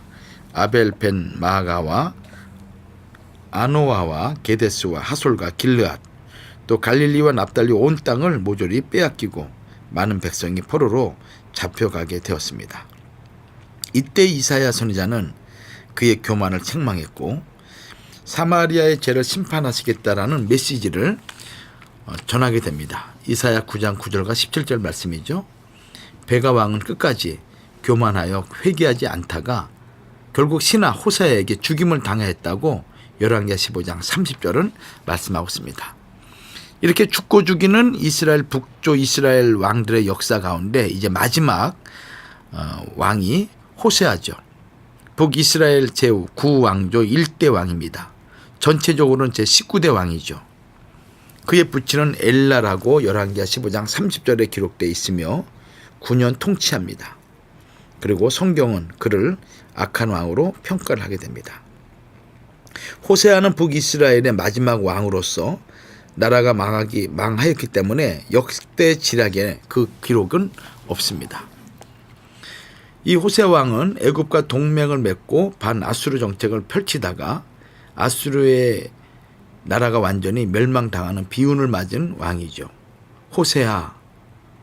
아벨벤 마가와 아노아와 게데스와 하솔과 길르앗 또 갈릴리와 납달리 온 땅을 모조리 빼앗기고 많은 백성이 포로로 잡혀가게 되었습니다. 이때 이사야 선지자는 그의 교만을 책망했고 사마리아의 죄를 심판하시겠다라는 메시지를 전하게 됩니다. 이사야 9장 9절과 17절 말씀이죠. 베가 왕은 끝까지 교만하여 회개하지 않다가 결국 신하 호세아에게 죽임을 당했다고 열왕기하 15장 30절은 말씀하고 있습니다. 이렇게 죽고 죽이는 이스라엘 북조 이스라엘 왕들의 역사 가운데 이제 마지막 왕이 호세아죠. 북이스라엘 제9왕조 1대 왕입니다. 전체적으로는 제19대 왕이죠. 그의 부친은 엘라라고 열왕기하 15장 30절에 기록되어 있으며 9년 통치합니다. 그리고 성경은 그를 악한 왕으로 평가를 하게 됩니다. 호세아는 북이스라엘의 마지막 왕으로서 나라가 망하였기 때문에 역대 지략에 그 기록은 없습니다. 이 호세아 왕은 애굽과 동맹을 맺고 반아수르 정책을 펼치다가 아수르의 나라가 완전히 멸망당하는 비운을 맞은 왕이죠. 호세아,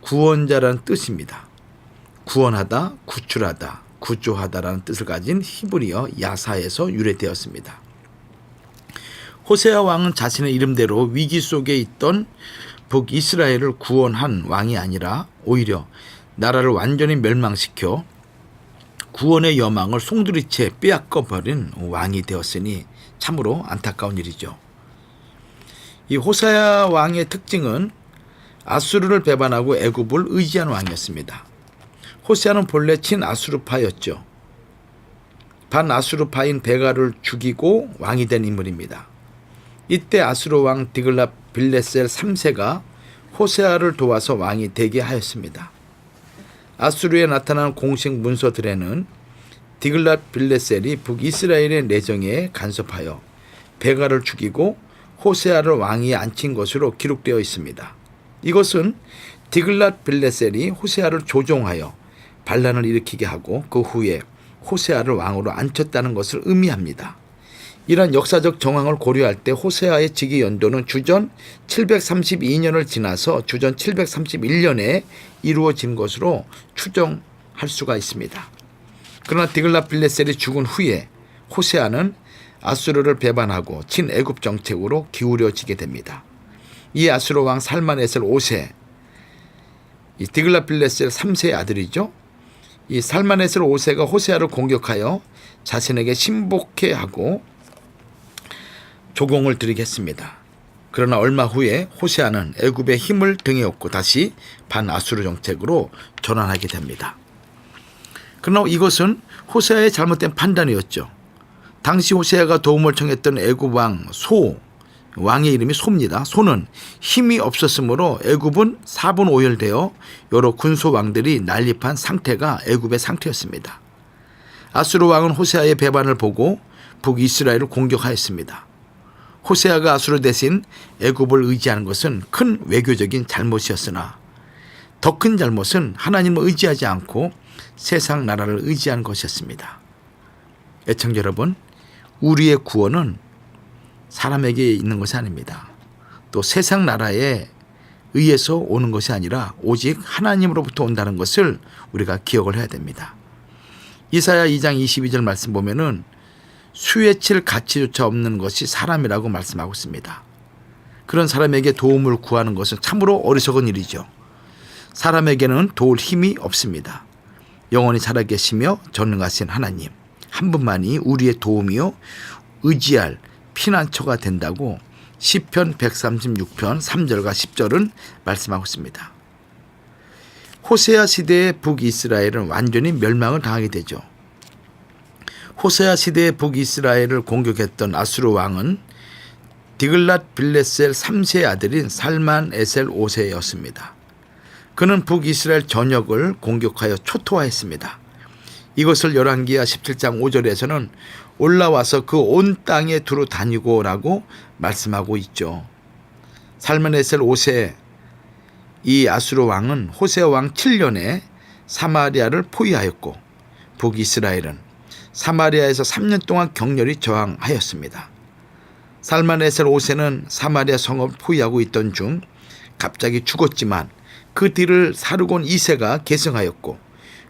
구원자라는 뜻입니다. 구원하다, 구출하다, 구조하다라는 뜻을 가진 히브리어 야사에서 유래되었습니다. 호세아 왕은 자신의 이름대로 위기 속에 있던 북이스라엘을 구원한 왕이 아니라 오히려 나라를 완전히 멸망시켜 구원의 여망을 송두리째 빼앗겨버린 왕이 되었으니 참으로 안타까운 일이죠. 이 호세아 왕의 특징은 아수르를 배반하고 애굽을 의지한 왕이었습니다. 호세아는 본래 친아수르파였죠. 반아수르파인 베가를 죽이고 왕이 된 인물입니다. 이때 아수르 왕 디글랏 빌레셀 3세가 호세아를 도와서 왕이 되게 하였습니다. 아수르에 나타난 공식 문서들에는 디글랏 빌레셀이 북이스라엘의 내정에 간섭하여 베가를 죽이고 호세아를 왕위에 앉힌 것으로 기록되어 있습니다. 이것은 디글랏 빌레셀이 호세아를 조종하여 반란을 일으키게 하고 그 후에 호세아를 왕으로 앉혔다는 것을 의미합니다. 이러한 역사적 정황을 고려할 때 호세아의 즉위 연도는 주전 732년을 지나서 주전 731년에 이루어진 것으로 추정할 수가 있습니다. 그러나 디글랏빌레셀이 죽은 후에 호세아는 아수르를 배반하고 친애굽 정책으로 기울여지게 됩니다. 이 아수르 왕 살마네셀 5세, 이 디글랏빌레셀 3세의 아들이죠. 이 살마네셀 5세가 호세아를 공격하여 자신에게 신복해 하고 조공을 드리겠습니다. 그러나 얼마 후에 호세아는 애굽의 힘을 등에 업고 다시 반아수르 정책으로 전환하게 됩니다. 그러나 이것은 호세아의 잘못된 판단이었죠. 당시 호세아가 도움을 청했던 애굽 왕 소, 왕의 이름이 소입니다. 소는 힘이 없었으므로 애굽은 4분 오열되어 여러 군소 왕들이 난립한 상태가 애굽의 상태였습니다. 아수르 왕은 호세아의 배반을 보고 북이스라엘을 공격하였습니다. 호세아가 아수르 대신 애굽을 의지하는 것은 큰 외교적인 잘못이었으나 더 큰 잘못은 하나님을 의지하지 않고 세상 나라를 의지하는 것이었습니다. 애청자 여러분, 우리의 구원은 사람에게 있는 것이 아닙니다. 또 세상 나라에 의해서 오는 것이 아니라 오직 하나님으로부터 온다는 것을 우리가 기억을 해야 됩니다. 이사야 2장 22절 말씀 보면은 수에 칠 가치조차 없는 것이 사람이라고 말씀하고 있습니다. 그런 사람에게 도움을 구하는 것은 참으로 어리석은 일이죠. 사람에게는 도울 힘이 없습니다. 영원히 살아계시며 전능하신 하나님 한 분만이 우리의 도움이요 의지할 피난처가 된다고 시편 136편 3절과 10절은 말씀하고 있습니다. 호세아 시대의 북이스라엘은 완전히 멸망을 당하게 되죠. 호세아 시대의 북이스라엘을 공격했던 아수르 왕은 디글랏빌레셀 3세의 아들인 살만에셀 5세였습니다. 그는 북이스라엘 전역을 공격하여 초토화했습니다. 이것을 열왕기하 17장 5절에서는 올라와서 그 온 땅에 두루 다니고라고 말씀하고 있죠. 살만에셀 5세 이 아수르 왕은 호세아 왕 7년에 사마리아를 포위하였고 북이스라엘은 사마리아에서 3년 동안 격렬히 저항하였습니다. 살만에셀 5세는 사마리아 성을 포위하고 있던 중 갑자기 죽었지만 그 뒤를 사르곤 2세가 계승하였고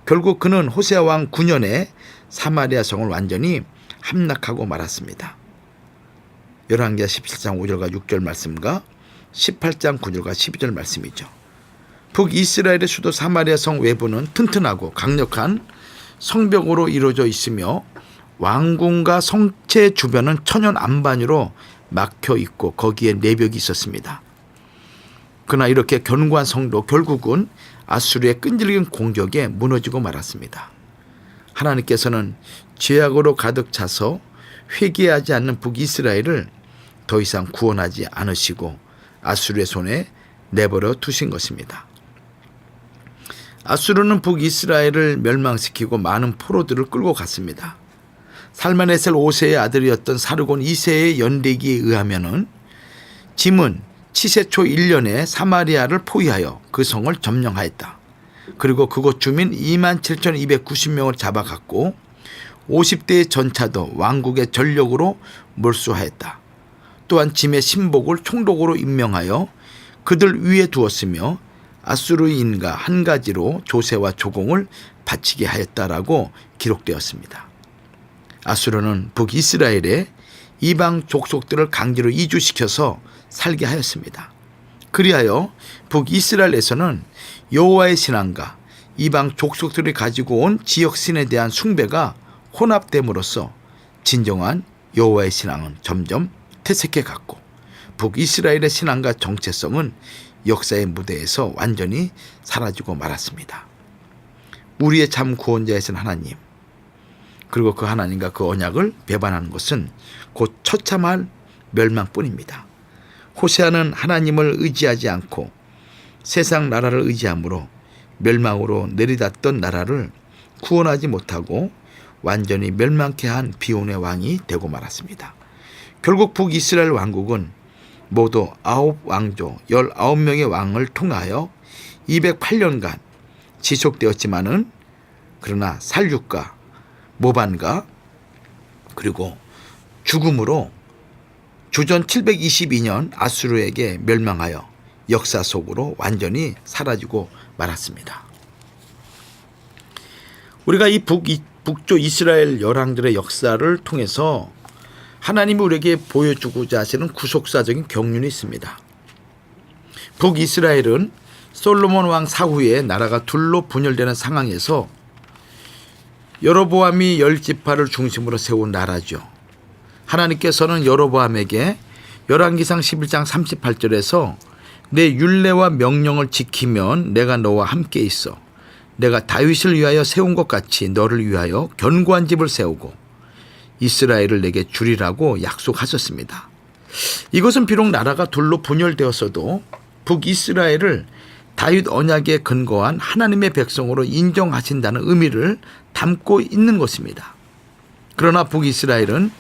결국 그는 호세아 왕 9년에 사마리아 성을 완전히 함락하고 말았습니다. 열왕기하 17장 5절과 6절 말씀과 18장 9절과 12절 말씀이죠. 북이스라엘의 수도 사마리아 성 외부는 튼튼하고 강력한 성벽으로 이루어져 있으며 왕궁과 성체 주변은 천연 안반으로 막혀 있고 거기에 내벽이 있었습니다. 그러나 이렇게 견고한 성도 결국은 아수르의 끈질긴 공격에 무너지고 말았습니다. 하나님께서는 죄악으로 가득 차서 회개하지 않는 북이스라엘을 더 이상 구원하지 않으시고 아수르의 손에 내버려 두신 것입니다. 아수르는 북이스라엘을 멸망시키고 많은 포로들을 끌고 갔습니다. 살만에셀 5세의 아들이었던 사르곤 2세의 연대기에 의하면은 짐은 치세 초 1년에 사마리아를 포위하여 그 성을 점령하였다. 그리고 그곳 주민 27,290명을 잡아갔고 50대의 전차도 왕국의 전력으로 몰수하였다. 또한 짐의 신복을 총독으로 임명하여 그들 위에 두었으며 아수르인과 한 가지로 조세와 조공을 바치게 하였다라고 기록되었습니다. 아수르는 북이스라엘에 이방 족속들을 강제로 이주시켜서 살게 하였습니다. 그리하여 북이스라엘에서는 여호와의 신앙과 이방 족속들이 가지고 온 지역신에 대한 숭배가 혼합됨으로써 진정한 여호와의 신앙은 점점 퇴색해 갔고 북이스라엘의 신앙과 정체성은 역사의 무대에서 완전히 사라지고 말았습니다. 우리의 참 구원자이신 하나님, 그리고 그 하나님과 그 언약을 배반하는 것은 곧 처참한 멸망뿐입니다. 호세아는 하나님을 의지하지 않고 세상 나라를 의지함으로 멸망으로 내리닫던 나라를 구원하지 못하고 완전히 멸망케 한 비온의 왕이 되고 말았습니다. 결국 북이스라엘 왕국은 모두 9왕조 19명의 왕을 통하여 208년간 지속되었지만은 그러나 살육과 모반과 그리고 죽음으로 주전 722년 아수르에게 멸망하여 역사 속으로 완전히 사라지고 말았습니다. 우리가 이 북조 이스라엘 열왕들의 역사를 통해서 하나님이 우리에게 보여주고자 하시는 구속사적인 경륜이 있습니다. 북이스라엘은 솔로몬 왕 사후에 나라가 둘로 분열되는 상황에서 여로보암이 10지파를 중심으로 세운 나라죠. 하나님께서는 여로보암에게 열왕기상 11장 38절에서 내 율례와 명령을 지키면 내가 너와 함께 있어 내가 다윗을 위하여 세운 것 같이 너를 위하여 견고한 집을 세우고 이스라엘을 내게 주리라고 약속하셨습니다. 이것은 비록 나라가 둘로 분열되었어도 북이스라엘을 다윗 언약에 근거한 하나님의 백성으로 인정하신다는 의미를 담고 있는 것입니다. 그러나 북이스라엘은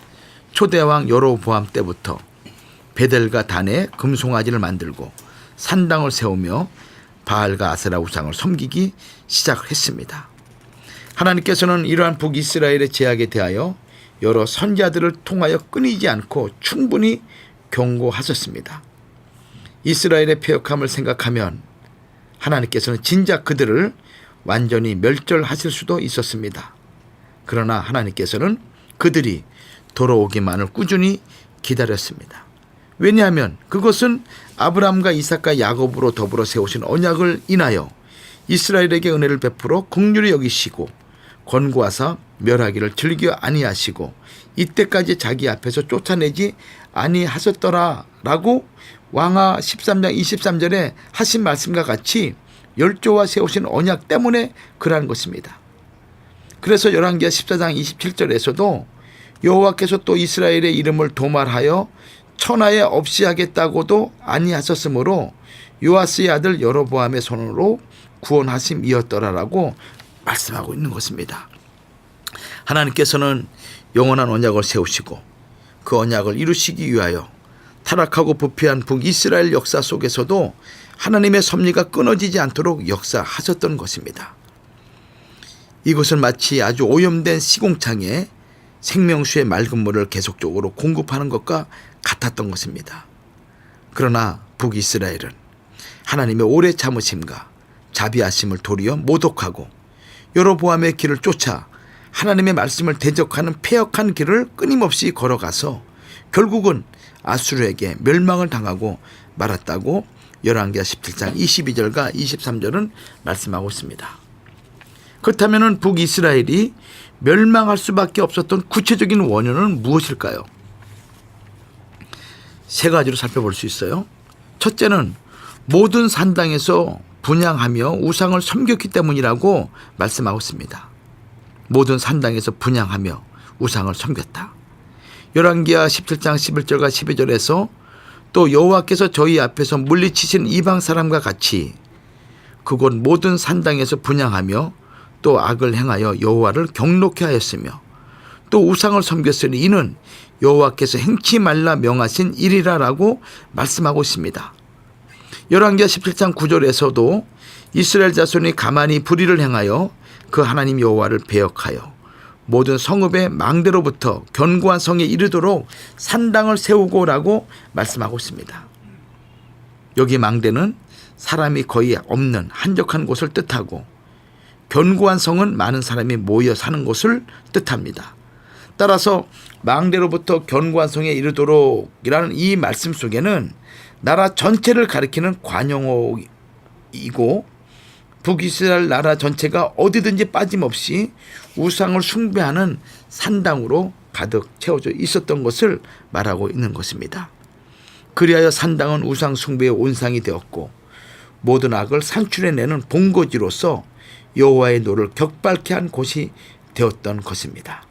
초대왕 여로보암 때부터 베델과 단에 금송아지를 만들고 산당을 세우며 바알과 아세라 우상을 섬기기 시작했습니다. 하나님께서는 이러한 북이스라엘의 제약에 대하여 여러 선지자들을 통하여 끊이지 않고 충분히 경고하셨습니다. 이스라엘의 패역함을 생각하면 하나님께서는 진작 그들을 완전히 멸절하실 수도 있었습니다. 그러나 하나님께서는 그들이 돌아오기만을 꾸준히 기다렸습니다. 왜냐하면 그것은 아브라함과 이삭과 야곱으로 더불어 세우신 언약을 인하여 이스라엘에게 은혜를 베풀어 긍휼히 여기시고 권고하사 멸하기를 즐겨 아니하시고 이때까지 자기 앞에서 쫓아내지 아니하셨더라라고 왕하 13장 23절에 하신 말씀과 같이 열조와 세우신 언약 때문에 그러한 것입니다. 그래서 열왕기하 14장 27절에서도 여호와께서 또 이스라엘의 이름을 도말하여 천하에 없이 하겠다고도 아니하셨으므로 요아스의 아들 여로보암의 손으로 구원하심이었더라라고 말씀하고 있는 것입니다. 하나님께서는 영원한 언약을 세우시고 그 언약을 이루시기 위하여 타락하고 부패한 북이스라엘 역사 속에서도 하나님의 섭리가 끊어지지 않도록 역사하셨던 것입니다. 이것은 마치 아주 오염된 시공창에 생명수의 맑은 물을 계속적으로 공급하는 것과 같았던 것입니다. 그러나 북이스라엘은 하나님의 오래 참으심과 자비하심을 도리어 모독하고 여로보암의 길을 쫓아 하나님의 말씀을 대적하는 패역한 길을 끊임없이 걸어가서 결국은 아수르에게 멸망을 당하고 말았다고 열왕기하 17장 22절과 23절은 말씀하고 있습니다. 그렇다면 북이스라엘이 멸망할 수밖에 없었던 구체적인 원인은 무엇일까요? 세 가지로 살펴볼 수 있어요. 첫째는 모든 산당에서 분향하며 우상을 섬겼기 때문이라고 말씀하고 있습니다. 모든 산당에서 분향하며 우상을 섬겼다. 열왕기하 17장 11절과 12절에서 또 여호와께서 저희 앞에서 물리치신 이방 사람과 같이 그곳 모든 산당에서 분향하며 또 악을 행하여 여호와를 경록케 하였으며 또 우상을 섬겼으니 이는 여호와께서 행치 말라 명하신 일이라라고 말씀하고 있습니다. 열왕기하 17장 9절에서도 이스라엘 자손이 가만히 불의를 행하여 그 하나님 여호와를 배역하여 모든 성읍의 망대로부터 견고한 성에 이르도록 산당을 세우고라고 말씀하고 있습니다. 여기 망대는 사람이 거의 없는 한적한 곳을 뜻하고 견고한 성은 많은 사람이 모여 사는 곳을 뜻합니다. 따라서 망대로부터 견고한 성에 이르도록이라는 이 말씀 속에는 나라 전체를 가리키는 관용어이고 북이스라엘 나라 전체가 어디든지 빠짐없이 우상을 숭배하는 산당으로 가득 채워져 있었던 것을 말하고 있는 것입니다. 그리하여 산당은 우상 숭배의 온상이 되었고 모든 악을 산출해내는 본거지로서 여호와의 노를 격발케 한 곳이 되었던 것입니다.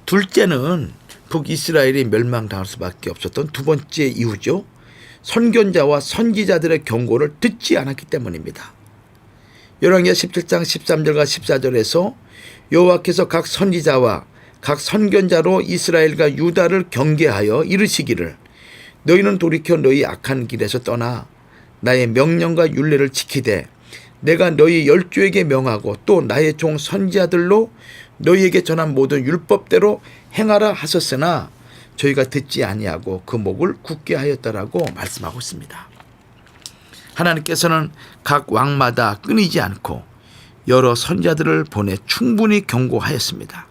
둘째는 북이스라엘이 멸망당할 수밖에 없었던 두 번째 이유죠. 선견자와 선지자들의 경고를 듣지 않았기 때문입니다. 열왕기하 17장 13절과 14절에서 여호와께서 각 선지자와 각 선견자로 이스라엘과 유다를 경계하여 이르시기를 너희는 돌이켜 너희 악한 길에서 떠나 나의 명령과 율례를 지키되 내가 너희 열조에게 명하고 또 나의 종 선지자들로 너희에게 전한 모든 율법대로 행하라 하셨으나 저희가 듣지 아니하고 그 목을 굳게 하였다라고 말씀하고 있습니다. 하나님께서는 각 왕마다 끊이지 않고 여러 선지자들을 보내 충분히 경고하였습니다.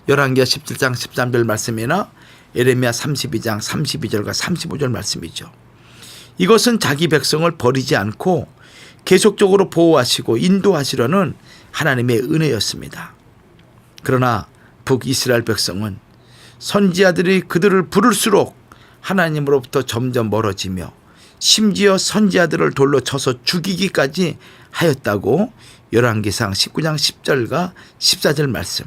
열왕기하 17장 13절 말씀이나 에레미야 32장 32절과 35절 말씀이죠. 이것은 자기 백성을 버리지 않고 계속적으로 보호하시고 인도하시려는 하나님의 은혜였습니다. 그러나 북이스라엘 백성은 선지자들이 그들을 부를수록 하나님으로부터 점점 멀어지며 심지어 선지자들을 돌로 쳐서 죽이기까지 하였다고 열왕기상 19장 10절과 14절 말씀,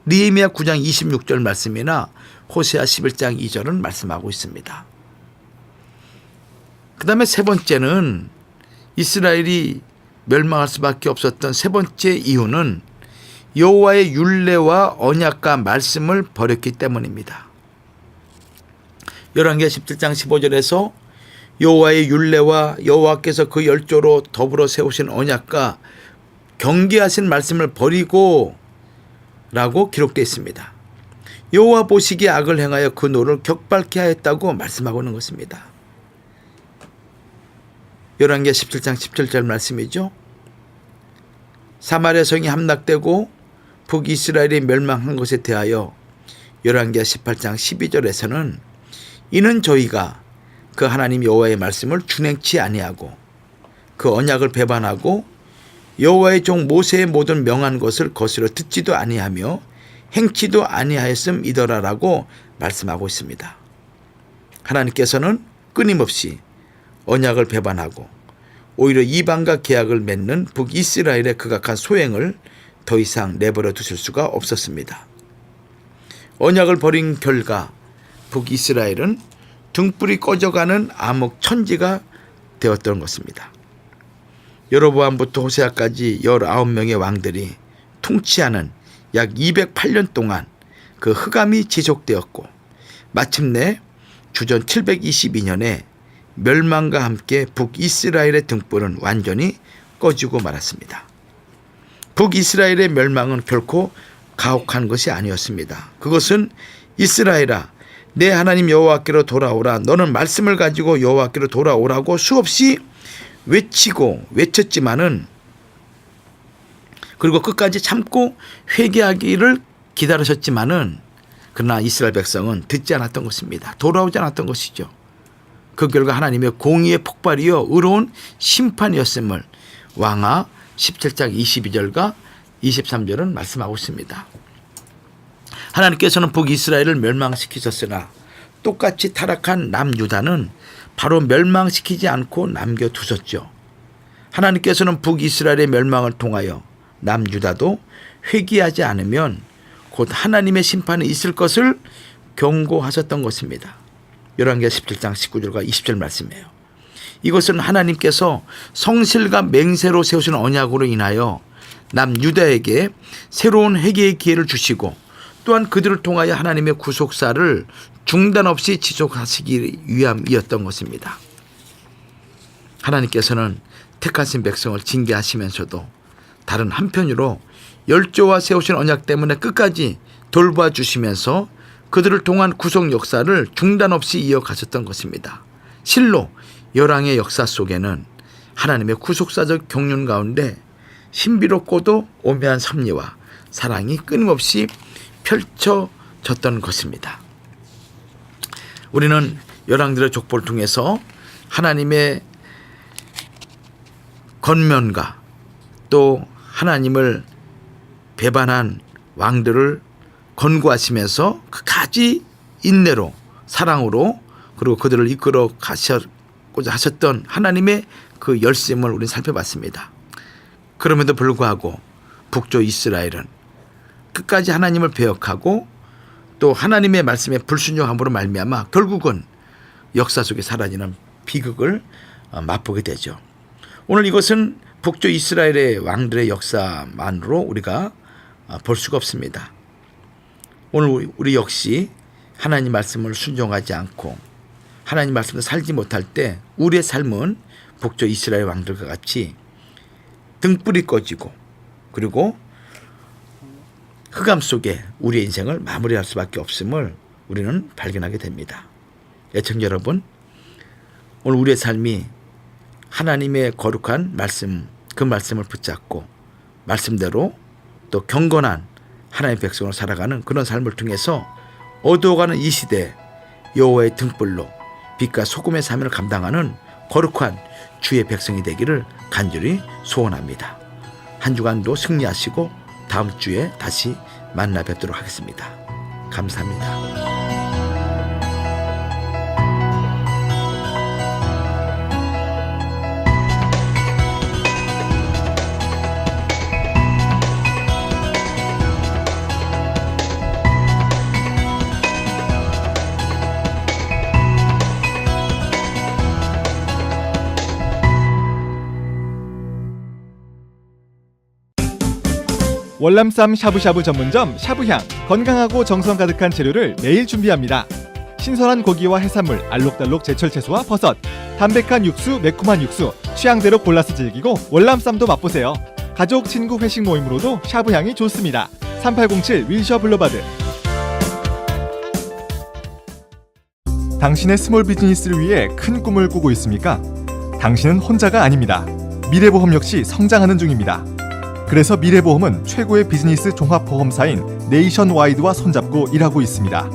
느헤미야 9장 26절 말씀이나 호세아 11장 2절은 말씀하고 있습니다. 그 다음에 세 번째는 이스라엘이 멸망할 수밖에 없었던 세 번째 이유는 여호와의 율례와 언약과 말씀을 버렸기 때문입니다. 열왕기하 17장 15절에서 여호와의 율례와 여호와께서 그 열조로 더불어 세우신 언약과 경계하신 말씀을 버리고 라고 기록되어 있습니다. 여호와 보시기에 악을 행하여 그 노를 격발케 하였다고 말씀하고 있는 것입니다. 열왕기하 17장 17절 말씀이죠. 사마리아 성이 함락되고 북이스라엘이 멸망한 것에 대하여 열왕기하 18장 12절에서는 이는 저희가 그 하나님 여호와의 말씀을 준행치 아니하고 그 언약을 배반하고 여호와의 종 모세의 모든 명한 것을 거스려 듣지도 아니하며 행치도 아니하였음이더라라고 말씀하고 있습니다. 하나님께서는 끊임없이 언약을 배반하고 오히려 이방과 계약을 맺는 북이스라엘의 극악한 소행을 더 이상 내버려 두실 수가 없었습니다. 언약을 버린 결과 북이스라엘은 등불이 꺼져가는 암흑 천지가 되었던 것입니다. 여로보암부터 호세아까지 19명의 왕들이 통치하는 약 208년 동안 그 흑암이 지속되었고 마침내 주전 722년에 멸망과 함께 북이스라엘의 등불은 완전히 꺼지고 말았습니다. 북이스라엘의 멸망은 결코 가혹한 것이 아니었습니다. 그것은 이스라엘아 내 하나님 여호와께로 돌아오라, 너는 말씀을 가지고 여호와께로 돌아오라고 수없이 외쳤지만은, 그리고 끝까지 참고 회개하기를 기다리셨지만은, 그러나 이스라엘 백성은 듣지 않았던 것입니다. 돌아오지 않았던 것이죠. 그 결과 하나님의 공의의 폭발이요 의로운 심판이었음을 왕하 17장 22절과 23절은 말씀하고 있습니다. 하나님께서는 북이스라엘을 멸망시키셨으나 똑같이 타락한 남유다는 바로 멸망시키지 않고 남겨두셨죠. 하나님께서는 북이스라엘의 멸망을 통하여 남유다도 회개하지 않으면 곧 하나님의 심판이 있을 것을 경고하셨던 것입니다. 열왕기하 17장 19절과 20절 말씀이에요. 이것은 하나님께서 성실과 맹세로 세우신 언약으로 인하여 남유다에게 새로운 회개의 기회를 주시고 또한 그들을 통하여 하나님의 구속사를 중단 없이 지속하시기 위함이었던 것입니다. 하나님께서는 택하신 백성을 징계하시면서도 다른 한편으로 열조와 세우신 언약 때문에 끝까지 돌봐 주시면서 그들을 통한 구속 역사를 중단 없이 이어가셨던 것입니다. 실로 열왕의 역사 속에는 하나님의 구속사적 경륜 가운데 신비롭고도 오묘한 섭리와 사랑이 끊임없이 펼쳐졌던 것입니다. 우리는 열왕들의 족보를 통해서 하나님의 권면과 또 하나님을 배반한 왕들을 권고하시면서 끝까지 인내로 사랑으로 그리고 그들을 이끌어 가시고자 하셨던 하나님의 그 열심을 우리는 살펴봤습니다. 그럼에도 불구하고 북조 이스라엘은 끝까지 하나님을 배역하고 또 하나님의 말씀에 불순종함으로 말미암아 결국은 역사 속에 사라지는 비극을 맛보게 되죠. 오늘 이것은 북조 이스라엘의 왕들의 역사만으로 우리가 볼 수가 없습니다. 오늘 우리 역시 하나님 말씀을 순종하지 않고 하나님 말씀을 살지 못할 때 우리의 삶은 북조 이스라엘 왕들과 같이 등불이 꺼지고 그리고 흑암 속에 우리의 인생을 마무리할 수밖에 없음을 우리는 발견하게 됩니다. 애청자 여러분, 오늘 우리의 삶이 하나님의 거룩한 말씀, 그 말씀을 붙잡고 말씀대로 또 경건한 하나님의 백성으로 살아가는 그런 삶을 통해서 어두워가는 이 시대에 여호와의 등불로 빛과 소금의 사명을 감당하는 거룩한 주의 백성이 되기를 간절히 소원합니다. 한 주간도 승리하시고 다음 주에 다시 만나 뵙도록 하겠습니다. 감사합니다. 월남쌈 샤브샤브 전문점 샤브향, 건강하고 정성 가득한 재료를 매일 준비합니다. 신선한 고기와 해산물, 알록달록 제철 채소와 버섯, 담백한 육수, 매콤한 육수, 취향대로 골라서 즐기고 월남쌈도 맛보세요. 가족, 친구 회식 모임으로도 샤브향이 좋습니다. 3807 윌셔 블루바드. 당신의 스몰 비즈니스를 위해 큰 꿈을 꾸고 있습니까? 당신은 혼자가 아닙니다. 미래보험 역시 성장하는 중입니다. 그래서 미래보험은 최고의 비즈니스 종합보험사인 네이션와이드와 손잡고 일하고 있습니다.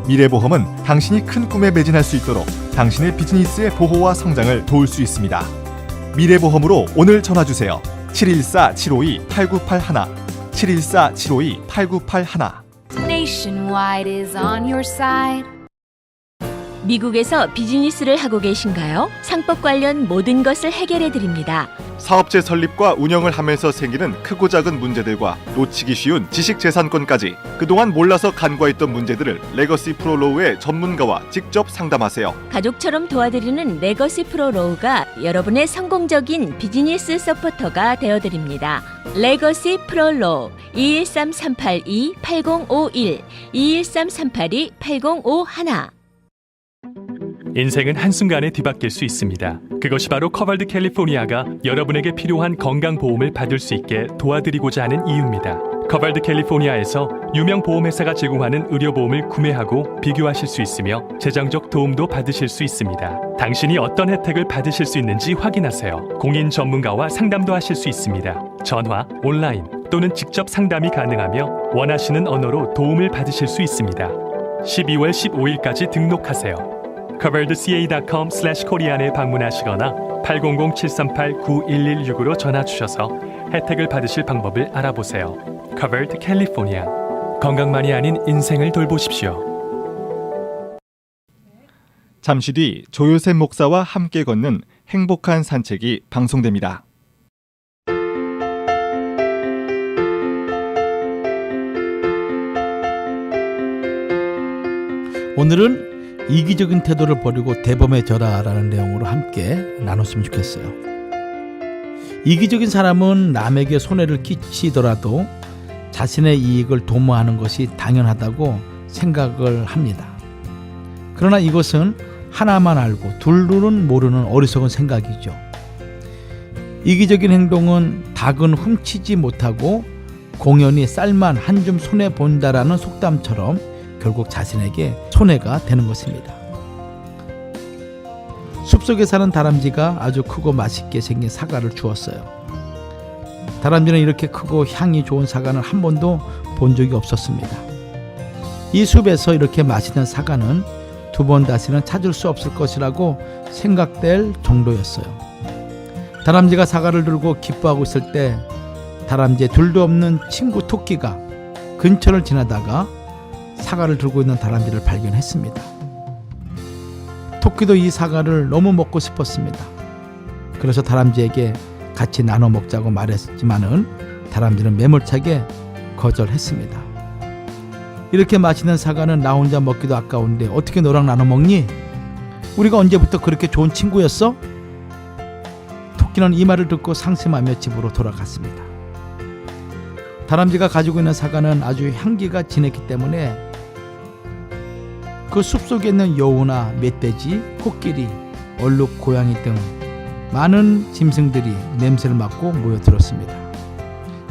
미래보험은 당신이 큰 꿈에 매진할 수 있도록 당신의 비즈니스의 보호와 성장을 도울 수 있습니다. 미래보험으로 오늘 전화주세요. 714-752-8981 714-752-8981. Nationwide is on your side. 미국에서 비즈니스를 하고 계신가요? 상법 관련 모든 것을 해결해 드립니다. 사업체 설립과 운영을 하면서 생기는 크고 작은 문제들과 놓치기 쉬운 지식재산권까지 그동안 몰라서 간과했던 문제들을 레거시 프로로우의 전문가와 직접 상담하세요. 가족처럼 도와드리는 레거시 프로로우가 여러분의 성공적인 비즈니스 서포터가 되어드립니다. 레거시 프로로우 213-382-8051 213-382-8051. 인생은 한순간에 뒤바뀔 수 있습니다. 그것이 바로 커벌드 캘리포니아가 여러분에게 필요한 건강보험을 받을 수 있게 도와드리고자 하는 이유입니다. 커벌드 캘리포니아에서 유명 보험회사가 제공하는 의료보험을 구매하고 비교하실 수 있으며 재정적 도움도 받으실 수 있습니다. 당신이 어떤 혜택을 받으실 수 있는지 확인하세요. 공인 전문가와 상담도 하실 수 있습니다. 전화, 온라인 또는 직접 상담이 가능하며 원하시는 언어로 도움을 받으실 수 있습니다. 12월 15일까지 등록하세요. coveredca.com/korean에 방문하시거나 800-738-9116으로 전화 주셔서 혜택을 받으실 방법을 알아보세요. Covered California. 건강만이 아닌 인생을 돌보십시오. 잠시 뒤 조요셉 목사와 함께 걷는 행복한 산책이 방송됩니다. 오늘은 이기적인 태도를 버리고 대범해져라라는 내용으로 함께 나눴으면 좋겠어요. 이기적인 사람은 남에게 손해를 끼치더라도 자신의 이익을 도모하는 것이 당연하다고 생각을 합니다. 그러나 이것은 하나만 알고 둘은 모르는 어리석은 생각이죠. 이기적인 행동은 닭은 훔치지 못하고 공연히 쌀만 한 줌 손해본다라는 속담처럼 결국 자신에게 손해가 되는 것입니다. 숲속에 사는 다람쥐가 아주 크고 맛있게 생긴 사과를 주었어요. 다람쥐는 이렇게 크고 향이 좋은 사과는 한 번도 본 적이 없었습니다. 이 숲에서 이렇게 맛있는 사과는 두 번 다시는 찾을 수 없을 것이라고 생각될 정도였어요. 다람쥐가 사과를 들고 기뻐하고 있을 때 다람쥐의 둘도 없는 친구 토끼가 근처를 지나다가 사과를 들고 있는 다람쥐를 발견했습니다. 토끼도 이 사과를 너무 먹고 싶었습니다. 그래서 다람쥐에게 같이 나눠 먹자고 말했지만은 다람쥐는 매몰차게 거절했습니다. 이렇게 맛있는 사과는 나 혼자 먹기도 아까운데 어떻게 너랑 나눠 먹니? 우리가 언제부터 그렇게 좋은 친구였어? 토끼는 이 말을 듣고 상심하며 집으로 돌아갔습니다. 다람쥐가 가지고 있는 사과는 아주 향기가 진했기 때문에 그 숲속에 있는 여우나 멧돼지, 코끼리, 얼룩, 고양이 등 많은 짐승들이 냄새를 맡고 모여들었습니다.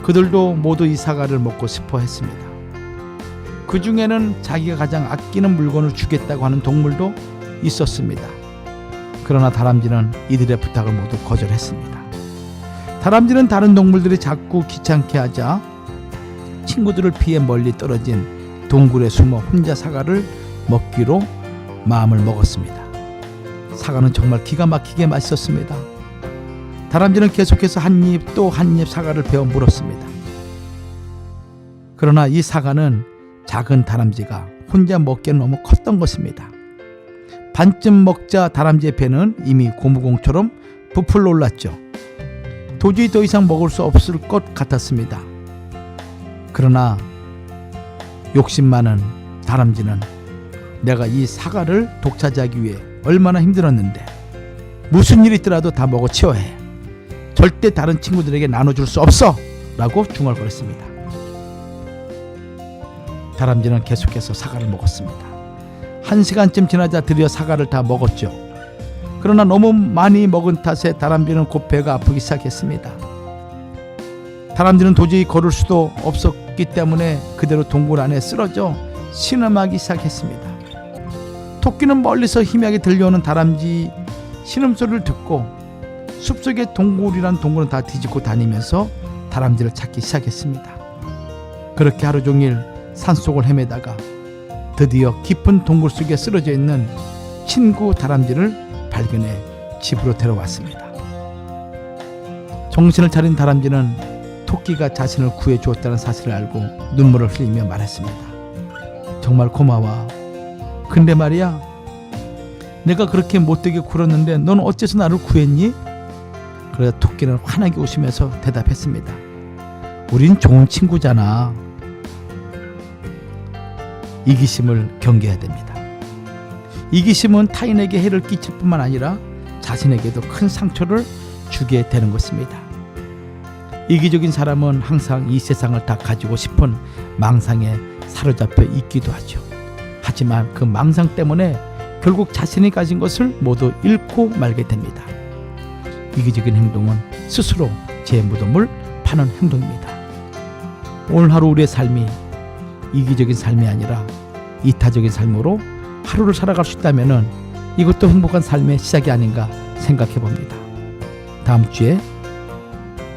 그들도 모두 이 사과를 먹고 싶어 했습니다. 그 중에는 자기가 가장 아끼는 물건을 주겠다고 하는 동물도 있었습니다. 그러나 다람쥐는 이들의 부탁을 모두 거절했습니다. 다람쥐는 다른 동물들이 자꾸 귀찮게 하자 친구들을 피해 멀리 떨어진 동굴에 숨어 혼자 사과를 먹기로 마음을 먹었습니다. 사과는 정말 기가 막히게 맛있었습니다. 다람쥐는 계속해서 한 입 또 한 입 사과를 베어 물었습니다. 그러나 이 사과는 작은 다람쥐가 혼자 먹기엔 너무 컸던 것입니다. 반쯤 먹자 다람쥐의 배는 이미 고무공처럼 부풀러 올랐죠. 도저히 더 이상 먹을 수 없을 것 같았습니다. 그러나 욕심 많은 다람쥐는 내가 이 사과를 독차지하기 위해 얼마나 힘들었는데 무슨 일이 있더라도 다 먹어치워야 해. 절대 다른 친구들에게 나눠줄 수 없어! 라고 중얼거렸습니다. 다람쥐는 계속해서 사과를 먹었습니다. 1시간쯤 지나자 드디어 사과를 다 먹었죠. 그러나 너무 많이 먹은 탓에 다람쥐는 곧 배가 아프기 시작했습니다. 다람쥐는 도저히 걸을 수도 없었기 때문에 그대로 동굴 안에 쓰러져 신음하기 시작했습니다. 토끼는 멀리서 희미하게 들려오는 다람쥐 신음소리를 듣고 숲속의 동굴이란 동굴은 다 뒤집고 다니면서 다람쥐를 찾기 시작했습니다. 그렇게 하루 종일 산속을 헤매다가 드디어 깊은 동굴 속에 쓰러져 있는 친구 다람쥐를 발견해 집으로 데려왔습니다. 정신을 차린 다람쥐는 토끼가 자신을 구해주었다는 사실을 알고 눈물을 흘리며 말했습니다. 정말 고마워. 근데 말이야, 내가 그렇게 못되게 굴었는데 넌 어째서 나를 구했니? 그러자 토끼는 환하게 웃으면서 대답했습니다. 우린 좋은 친구잖아. 이기심을 경계해야 됩니다. 이기심은 타인에게 해를 끼칠 뿐만 아니라 자신에게도 큰 상처를 주게 되는 것입니다. 이기적인 사람은 항상 이 세상을 다 가지고 싶은 망상에 사로잡혀 있기도 하죠. 하지만 그 망상 때문에 결국 자신이 가진 것을 모두 잃고 말게 됩니다. 이기적인 행동은 스스로 제 무덤을 파는 행동입니다. 오늘 하루 우리의 삶이 이기적인 삶이 아니라 이타적인 삶으로 하루를 살아갈 수 있다면 이것도 행복한 삶의 시작이 아닌가 생각해 봅니다. 다음 주에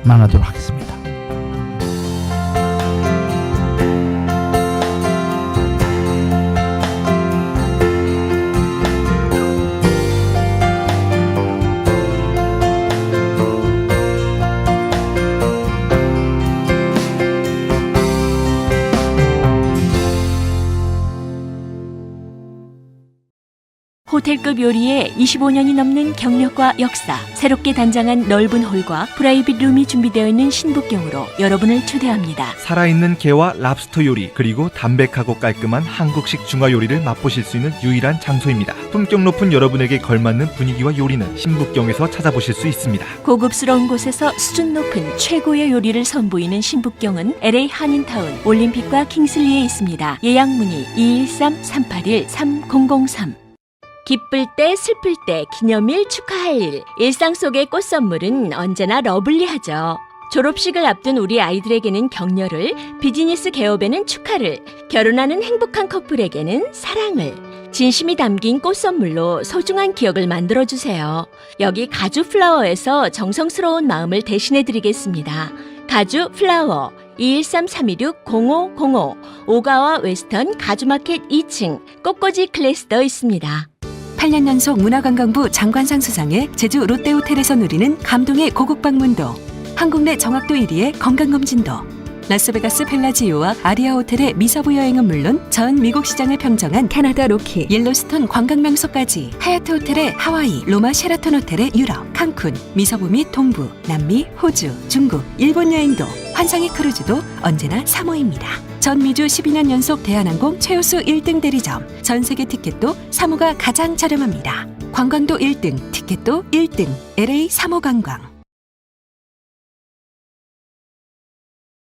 만나도록 하겠습니다. 호텔급 요리에 25년이 넘는 경력과 역사, 새롭게 단장한 넓은 홀과 프라이빗 룸이 준비되어 있는 신북경으로 여러분을 초대합니다. 살아있는 게와 랍스터 요리, 그리고 담백하고 깔끔한 한국식 중화 요리를 맛보실 수 있는 유일한 장소입니다. 품격 높은 여러분에게 걸맞는 분위기와 요리는 신북경에서 찾아보실 수 있습니다. 고급스러운 곳에서 수준 높은 최고의 요리를 선보이는 신북경은 LA 한인타운 올림픽과 킹슬리에 있습니다. 예약 문의 213-381-3003. 기쁠 때, 슬플 때, 기념일, 축하할 일. 일상 속의 꽃 선물은 언제나 러블리하죠. 졸업식을 앞둔 우리 아이들에게는 격려를, 비즈니스 개업에는 축하를, 결혼하는 행복한 커플에게는 사랑을. 진심이 담긴 꽃 선물로 소중한 기억을 만들어주세요. 여기 가주 플라워에서 정성스러운 마음을 대신해드리겠습니다. 가주 플라워 213-326-0505 오가와 웨스턴 가주마켓 2층 꽃꽂이 클래스도 있습니다. 8년 연속 문화관광부 장관상 수상에 제주 롯데호텔에서 누리는 감동의 고국 방문도, 한국 내 정확도 1위의 건강검진도, 라스베가스 펠라지오와 아리아 호텔의 미서부 여행은 물론 전 미국 시장을 평정한 캐나다 로키, 옐로스톤 관광명소까지, 하얏트 호텔의 하와이, 로마 셰라톤 호텔의 유럽, 칸쿤, 미서부 및 동부, 남미, 호주, 중국, 일본 여행도, 환상의 크루즈도 언제나 3호입니다. 전 미주 12년 연속 대한항공 최우수 1등 대리점, 전 세계 티켓도 3호가 가장 저렴합니다. 관광도 1등, 티켓도 1등, LA 3호 관광.